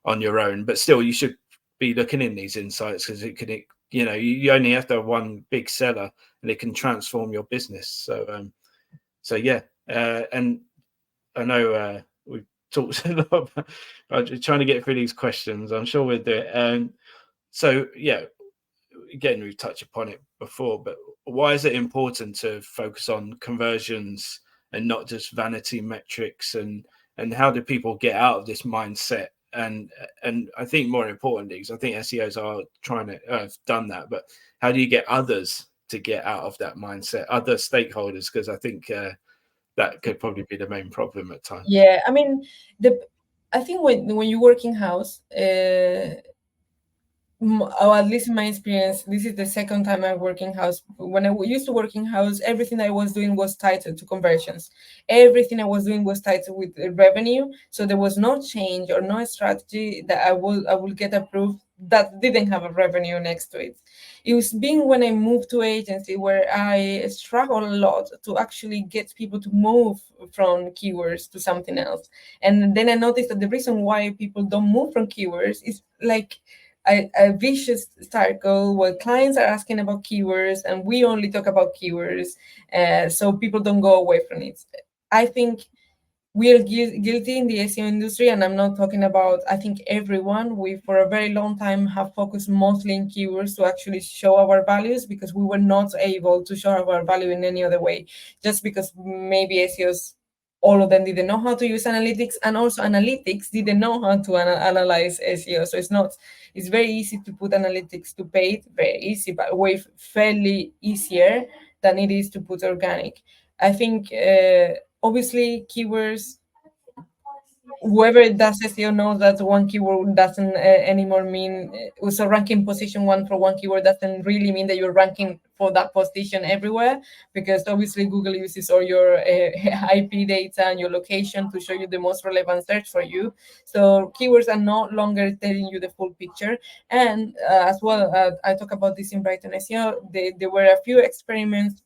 on your own, but still you should be looking in these insights, because you only have to have one big seller and it can transform your business. So yeah, and I know we've talked a lot about trying to get through these questions. I'm sure we'll do it. So yeah, again, we've touched upon it before, but why is it important to focus on conversions and not just vanity metrics, and how do people get out of this mindset? And I think more importantly, because I think SEOs are trying to have done that, but how do you get others to get out of that mindset, other stakeholders? Because I think that could probably be the main problem at times. Yeah, I mean, I think when you work in house, or at least in my experience, this is the second time I work in house. When I used to work in house, everything I was doing was tied to conversions. Everything I was doing was tied with revenue. So there was no change or no strategy that I will get approved that didn't have a revenue next to it. It was being when I moved to agency where I struggled a lot to actually get people to move from keywords to something else. And then I noticed that the reason why people don't move from keywords is like a vicious circle where clients are asking about keywords and we only talk about keywords, so people don't go away from it. I think we are guilty in the SEO industry, and I'm not talking about, I think everyone, we for a very long time have focused mostly in keywords to actually show our values, because we were not able to show our value in any other way, just because maybe SEOs, all of them didn't know how to use analytics, and also analytics didn't know how to analyze SEO. So it's very easy to put analytics to paid, very easy, but way fairly easier than it is to put organic. I think obviously keywords, whoever does SEO knows that one keyword doesn't anymore mean, so ranking position one for one keyword doesn't really mean that you're ranking for that position everywhere, because obviously Google uses all your IP data and your location to show you the most relevant search for you. So keywords are no longer telling you the full picture. And as well, I talk about this in Brighton SEO, there were a few experiments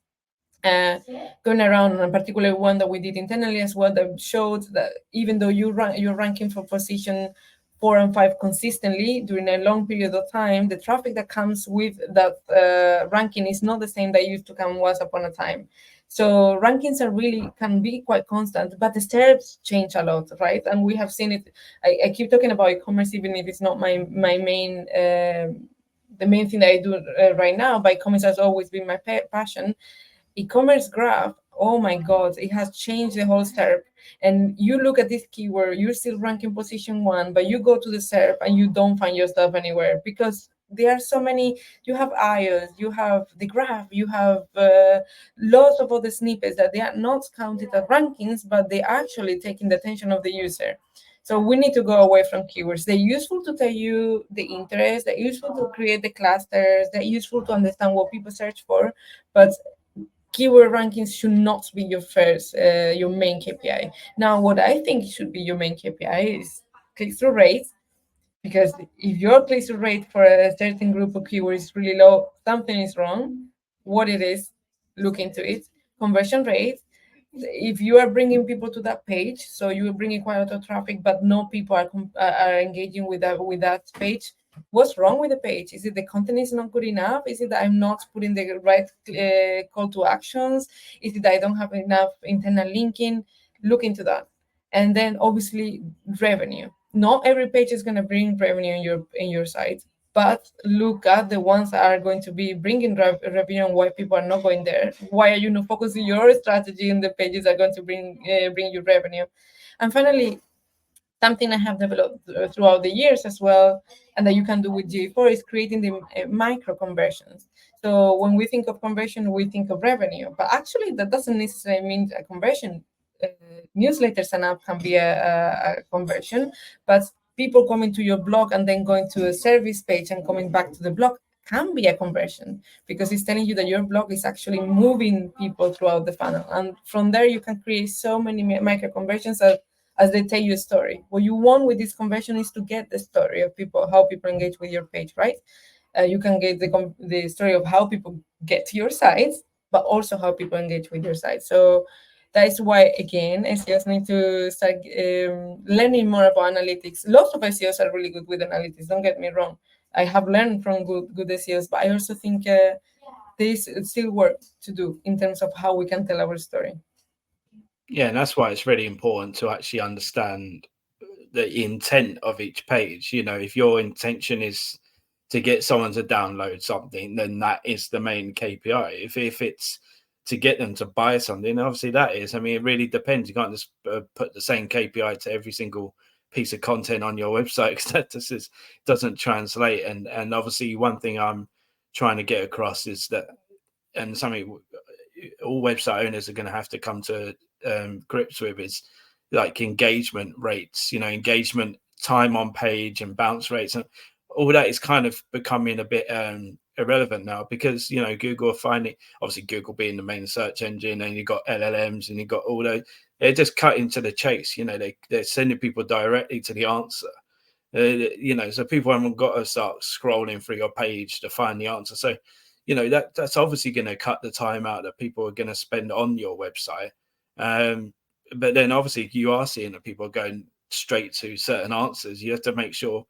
going around, and a particular one that we did internally as well, that showed that even though you're ranking for position 4 and 5 consistently during a long period of time, the traffic that comes with that ranking is not the same that used to come once upon a time. So rankings can be quite constant, but the SERPs change a lot, right? And we have seen it. I keep talking about e-commerce, even if it's not my main the main thing that I do right now. But e-commerce has always been my passion. E-commerce graph, oh my god, it has changed the whole SERP. And you look at this keyword, you're still ranking position 1, but you go to the SERP and you don't find your stuff anywhere, because there are so many. You have IOs, you have the graph, you have lots of other snippets that they are not counted as rankings, but they actually taking the attention of the user. So we need to go away from keywords. They're useful to tell you the interest, they're useful to create the clusters, they're useful to understand what people search for, but keyword rankings should not be your main KPI. Now, what I think should be your main KPI is click-through rate, because if your click-through rate for a certain group of keywords is really low, something is wrong. What it is, look into it. Conversion rate, if you are bringing people to that page, so you are bringing quite a lot of traffic, but no people are engaging with that page. What's wrong with the page? Is it the content is not good enough? Is it that I'm not putting the right call to actions? Is it that I don't have enough internal linking? Look into that. And then obviously revenue. Not every page is going to bring revenue in your site, but look at the ones that are going to be bringing revenue and why people are not going there. Why are you not focusing your strategy in the pages that are going to bring you revenue? And finally, something I have developed throughout the years as well, and that you can do with GA4, is creating the micro conversions. So when we think of conversion, we think of revenue, but actually that doesn't necessarily mean a conversion. Newsletter sign up can be a conversion, but people coming to your blog and then going to a service page and coming back to the blog can be a conversion, because it's telling you that your blog is actually moving people throughout the funnel. And from there, you can create so many micro conversions as they tell you a story. What you want with this conversion is to get the story of people, how people engage with your page, right? You can get the story of how people get to your sites, but also how people engage with your site. So that is why, again, SEOs need to start learning more about analytics. Lots of SEOs are really good with analytics, don't get me wrong. I have learned from good SEOs, but I also think there's still work to do in terms of how we can tell our story. Yeah, and that's why it's really important to actually understand the intent of each page. You know, if your intention is to get someone to download something, then that is the main KPI. If it's to get them to buy something, obviously that is. I mean, it really depends. You can't just put the same KPI to every single piece of content on your website, because that just doesn't translate. And obviously one thing I'm trying to get across is that, and something all website owners are going to have to come to grips with, is like engagement rates, you know, engagement time on page and bounce rates, and all that is kind of becoming a bit irrelevant now, because, you know, Google are finding, obviously Google being the main search engine, and you've got LLMs and you've got all those, they're just cutting to the chase. You know, they're sending people directly to the answer. You know, so people haven't got to start scrolling through your page to find the answer. So, you know, that's obviously going to cut the time out that people are going to spend on your website. But then obviously you are seeing that people are going straight to certain answers. You have to make sure,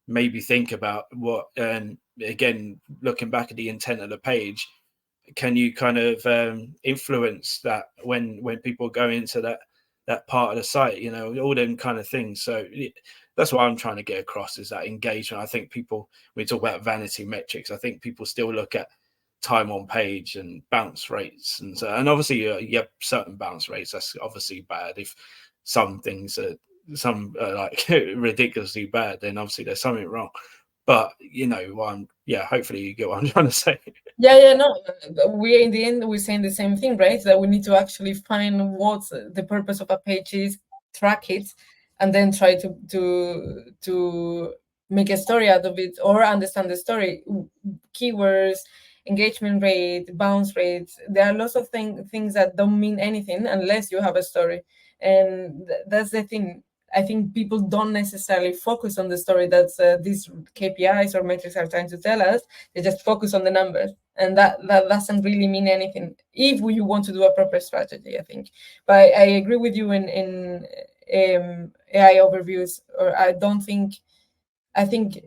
maybe think about what, again, looking back at the intent of the page, can you kind of influence that when people go into that part of the site, you know, all them kind of things. So that's what I'm trying to get across, is that engagement. I think people, when we talk about vanity metrics, I think people still look at time on page and bounce rates, and so, and obviously you have certain bounce rates. That's obviously bad. If some things are like ridiculously bad, then obviously there's something wrong. But, you know, hopefully you get what I'm trying to say. Yeah, no, we in the end we're saying the same thing, right? That we need to actually find what the purpose of a page is, track it, and then try to make a story out of it, or understand the story. Keywords, engagement rate, bounce rates, there are lots of things that don't mean anything unless you have a story. And that's the thing. I think people don't necessarily focus on the story that these KPIs or metrics are trying to tell us. They just focus on the numbers. and that doesn't really mean anything if you want to do a proper strategy, I think. But I agree with you in AI overviews, or I think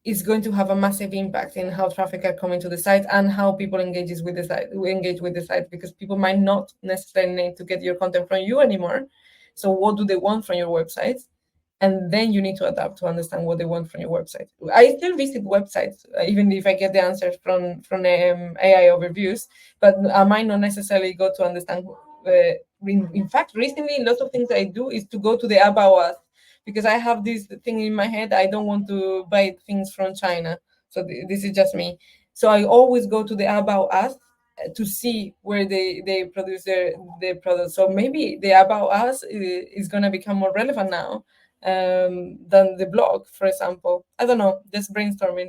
it's going to have a massive impact in how traffic are coming to the site and how people engage with the site, because people might not necessarily need to get your content from you anymore. So what do they want from your website? And then you need to adapt to understand what they want from your website. I still visit websites, even if I get the answers from AI overviews, but I might not necessarily go to understand. In fact, recently, lots of things I do is to go to the About Us, because I have this thing in my head. I don't want to buy things from China. So this is just me. So I always go to the About Us to see where they produce their products. So maybe the About Us is going to become more relevant now than the blog, for example. I don't know, just brainstorming.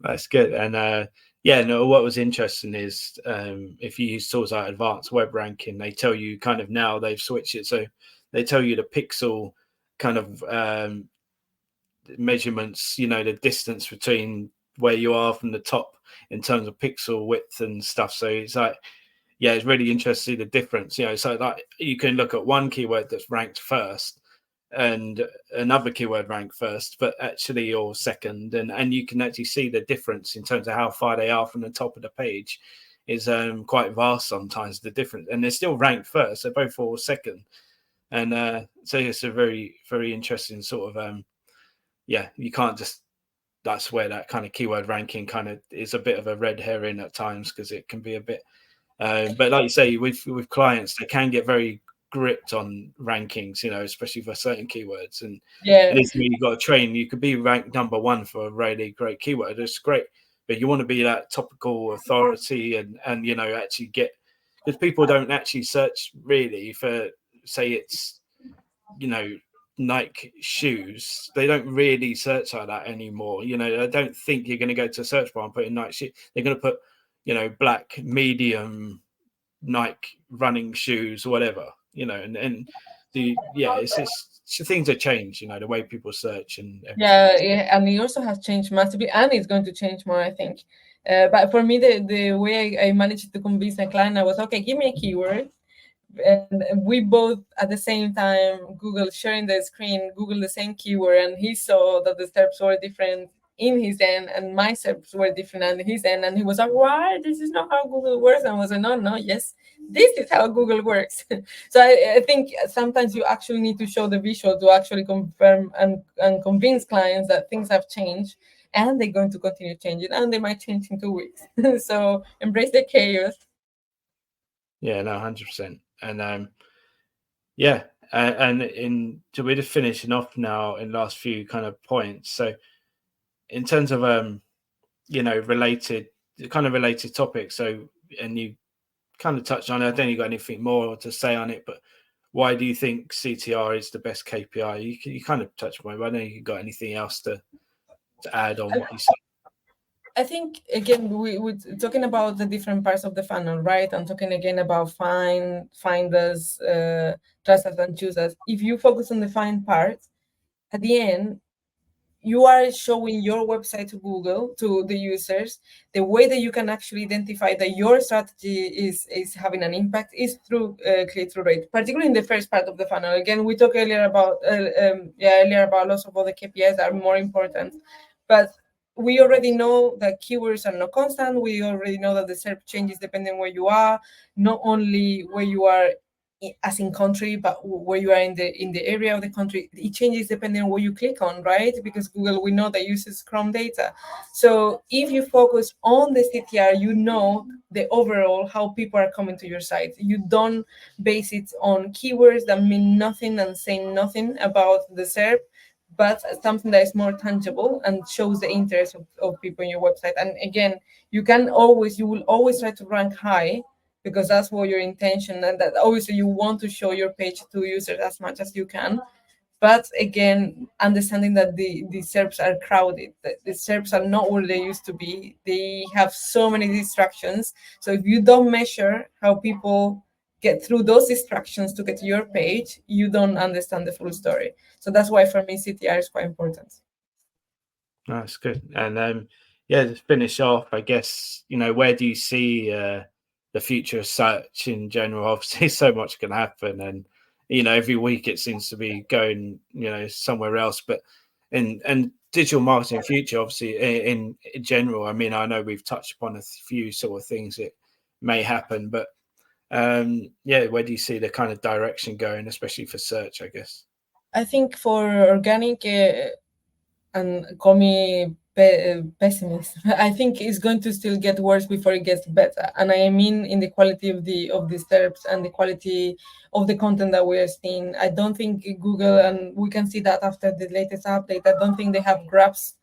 That's good. And yeah, no, what was interesting is if you use tools like advanced web ranking, they tell you kind of, now they've switched it, so they tell you the pixel kind of measurements, you know, the distance between where you are from the top in terms of pixel width and stuff. So it's like, yeah, it's really interesting, the difference, you know. So like you can look at one keyword that's ranked first and another keyword ranked first, but actually or second, and you can actually see the difference in terms of how far they are from the top of the page is quite vast sometimes, the difference, and they're still ranked first, they're both all second. And so it's a very, very interesting sort of yeah, you can't just, that's where that kind of keyword ranking kind of is a bit of a red herring at times, because it can be a bit but like you say, with clients, they can get very gripped on rankings, you know, especially for certain keywords. And it's really, you've got to train. You could be ranked number one for a really great keyword, it's great, but you want to be that topical authority and you know, actually get, because people don't actually search really for, say it's, you know, Nike shoes. They don't really search like that anymore. You know, I don't think you're going to go to a search bar and put in Nike shoes. They're going to put, you know, black medium Nike running shoes or whatever, you know. And it's just things have changed, you know, the way people search and everything. Yeah, and it also has changed massively, and it's going to change more, I think. But for me, the way I managed to convince a client, I was, okay, give me a keyword, and we both at the same time Google, sharing the screen, Google the same keyword, and he saw that the SERPs were different in his end and my SERPs were different in his end, and he was like, why, this is not how Google works. And I was like, no, yes, this is how Google works. So I think sometimes you actually need to show the visual to actually confirm and convince clients that things have changed, and they're going to continue changing, and they might change in 2 weeks. So embrace the chaos. Yeah, no, 100%. And yeah, and so we're just finishing off now in last few kind of points. So in terms of you know, related topics, so, and you kind of touched on it, I don't think you got anything more to say on it, but why do you think CTR is the best KPI? You kind of touched on it, but I don't know if you got anything else to add on what you said. I think, again, we're talking about the different parts of the funnel, right? I'm talking again about find us, trust us, and choose us. If you focus on the find part, at the end, you are showing your website to Google, to the users. The way that you can actually identify that your strategy is having an impact is through click-through rate, particularly in the first part of the funnel. Again, we talked earlier about lots of other KPIs that are more important, but we already know that keywords are not constant. We already know that the SERP changes depending where you are, not only where you are as in country, but where you are in the area of the country. It changes depending on what you click on, right? Because Google, we know that uses Chrome data. So if you focus on the CTR, you know the overall how people are coming to your site. You don't base it on keywords that mean nothing and say nothing about the SERP, but something that is more tangible and shows the interest of people in your website. And again, you will always try to rank high, because that's what your intention, and that obviously you want to show your page to users as much as you can. But again, understanding that the SERPs are crowded, that the SERPs are not what they used to be. They have so many distractions. So if you don't measure how people get through those distractions to get to your page, you don't understand the full story. So that's why for me, CTR is quite important. That's good. And to finish off, I guess, where do you see the future of search in general? Obviously, so much can happen, and every week it seems to be going, somewhere else. But and digital marketing future, obviously, in general, I mean, I know we've touched upon a few sort of things that may happen, but where do you see the kind of direction going, especially for search, I guess? I think for organic, and call me pessimist, I think it's going to still get worse before it gets better. And I mean in the quality of the SERPs and the quality of the content that we are seeing. I don't think Google, and we can see that after the latest update, I don't think they have grasp,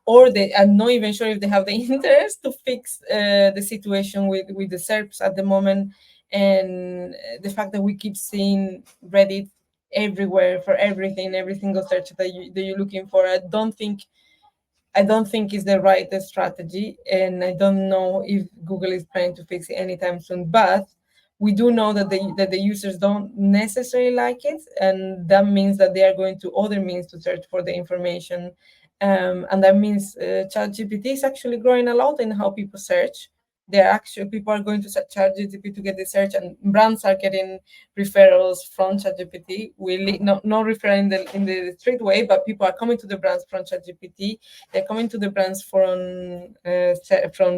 or I'm not even sure if they have the interest to fix the situation with the SERPs at the moment. And the fact that we keep seeing Reddit everywhere for everything, every single search that you're looking for, I don't think is the right strategy, and I don't know if Google is planning to fix it anytime soon. But we do know that the users don't necessarily like it, and that means that they are going to other means to search for the information, and that means ChatGPT is actually growing a lot in how people search. People are going to ChatGPT to get the search, and brands are getting referrals from ChatGPT. Not referring in the street way, but people are coming to the brands from ChatGPT. They're coming to the brands from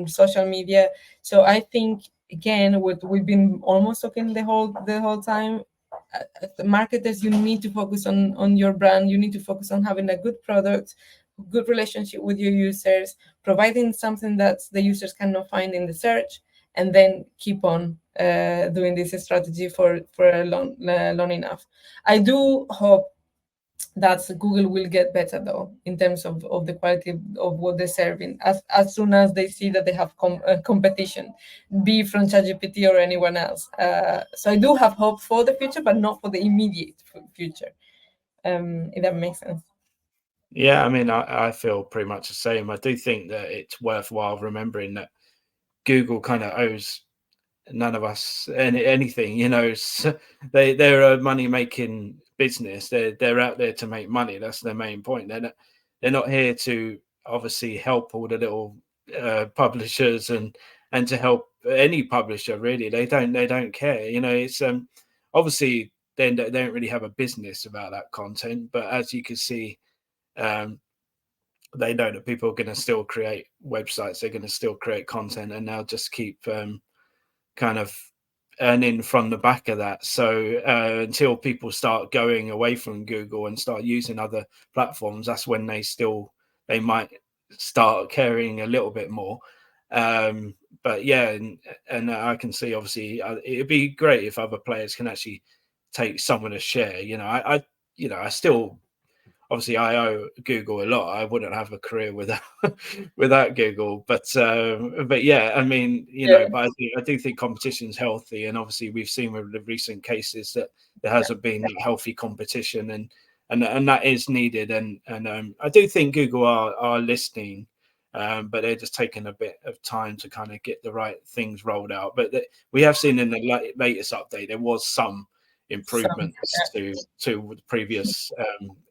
social media. So I think, again, what we've been almost talking the whole time, the marketers, you need to focus on your brand. You need to focus on having a good product, good relationship with your users, providing something that the users cannot find in the search, and then keep on doing this strategy for long enough. I do hope that Google will get better, though, in terms of the quality of what they're serving, as soon as they see that they have competition, be from ChatGPT or anyone else. So I do have hope for the future, but not for the immediate future, if that makes sense. Yeah, I mean, I feel pretty much the same. I do think that it's worthwhile remembering that Google kind of owes none of us anything. They're a money-making business. They're out there to make money. That's their main point. They're not here to obviously help all the little publishers and to help any publisher, really. They don't care. It's obviously they don't really have a business about that content, but as you can see, they know that people are going to still create websites, they're going to still create content, and they'll just keep kind of earning from the back of that. So until people start going away from Google and start using other platforms, that's when they might start caring a little bit more. But yeah, and I can see, obviously, it'd be great if other players can actually take some of the share. I still, obviously, I owe Google a lot. I wouldn't have a career without Google. But yeah, I mean, but I do think competition is healthy, and obviously we've seen with the recent cases that there hasn't been healthy competition, and that is needed. And I do think Google are listening, but they're just taking a bit of time to kind of get the right things rolled out. But we have seen in the latest update there was some improvements to the previous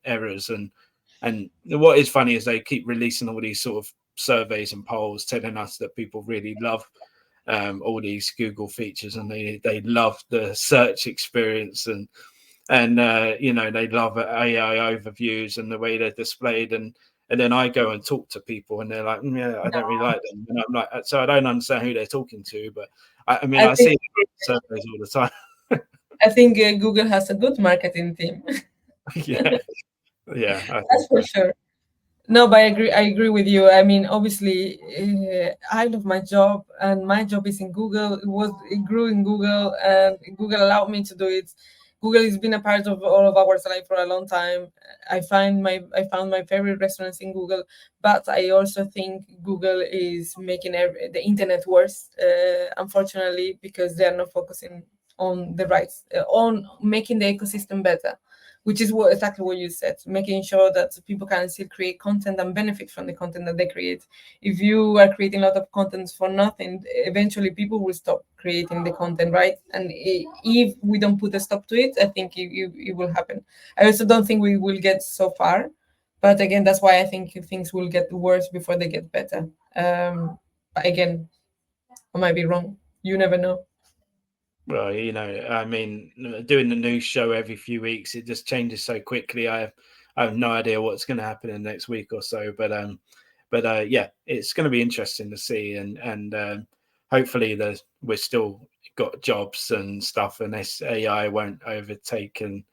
errors, and what is funny is they keep releasing all these sort of surveys and polls telling us that people really love all these Google features, and they love the search experience, and they love AI overviews and the way they're displayed, and then I go and talk to people and they're like, I don't really like them, and I'm like, so I don't understand who they're talking to. But I see surveys all the time. I think Google has a good marketing team. yeah, That's for sure. No, but I agree with you. I mean, obviously, I love my job, and my job is in Google. It grew in Google, and Google allowed me to do it. Google has been a part of all of our life for a long time. I found my favorite restaurants in Google, but I also think Google is making the internet worse, unfortunately, because they are not focusing on the rights, on making the ecosystem better, which is exactly what you said, making sure that people can still create content and benefit from the content that they create. If you are creating a lot of content for nothing, eventually people will stop creating the content, right? And if we don't put a stop to it, I think it will happen. I also don't think we will get so far, but again, that's why I think things will get worse before they get better. But again, I might be wrong. You never know. Well, you know, I mean, doing the news show every few weeks, it just changes so quickly. I have no idea what's going to happen in the next week or so. But yeah, it's going to be interesting to see, and hopefully we're still got jobs and stuff, and this AI won't overtake and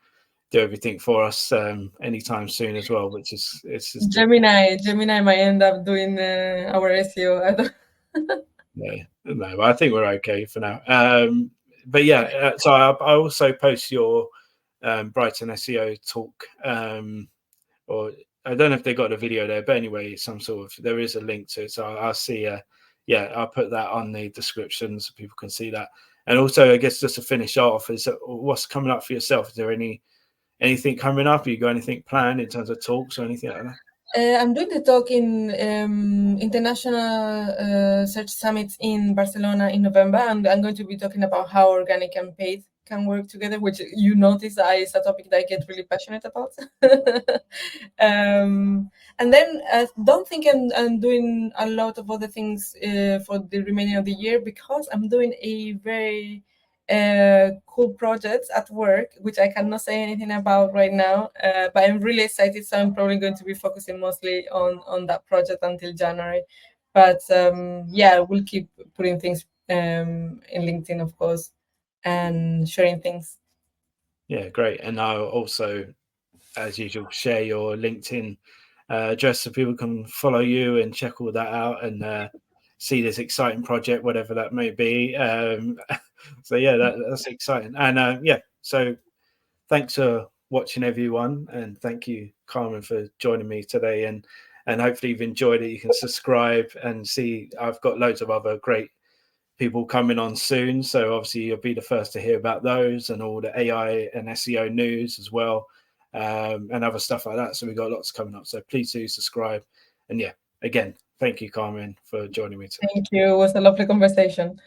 do everything for us anytime soon as well. Which is Gemini might end up doing our SEO. No, I think we're okay for now. But yeah, so I also post your Brighton SEO talk, or I don't know if they got a video there, but anyway, there is a link to it. So I'll see. I'll put that on the description so people can see that. And also, I guess just to finish off, is what's coming up for yourself? Is there anything coming up? Have you got anything planned in terms of talks or anything like that? I'm doing the talk in International Search Summit in Barcelona in November, and I'm going to be talking about how organic and paid can work together, which you notice is a topic that I get really passionate about. And then don't think I'm doing a lot of other things for the remaining of the year, because I'm doing a very cool projects at work, which I cannot say anything about right now, but I'm really excited. So I'm probably going to be focusing mostly on that project until January. But yeah, we'll keep putting things in LinkedIn, of course, and sharing things. Yeah, great. And I'll also, as usual, share your LinkedIn address so people can follow you and check all that out and see this exciting project, whatever that may be. So yeah, that's exciting. And yeah, so thanks for watching, everyone, and thank you, Carmen, for joining me today. And hopefully you've enjoyed it. You can subscribe and see I've got loads of other great people coming on soon, so obviously you'll be the first to hear about those and all the AI and SEO news as well, and other stuff like that. So we've got lots coming up, so please do subscribe. And yeah, again, thank you, Carmen, for joining me today. Thank you. It was a lovely conversation.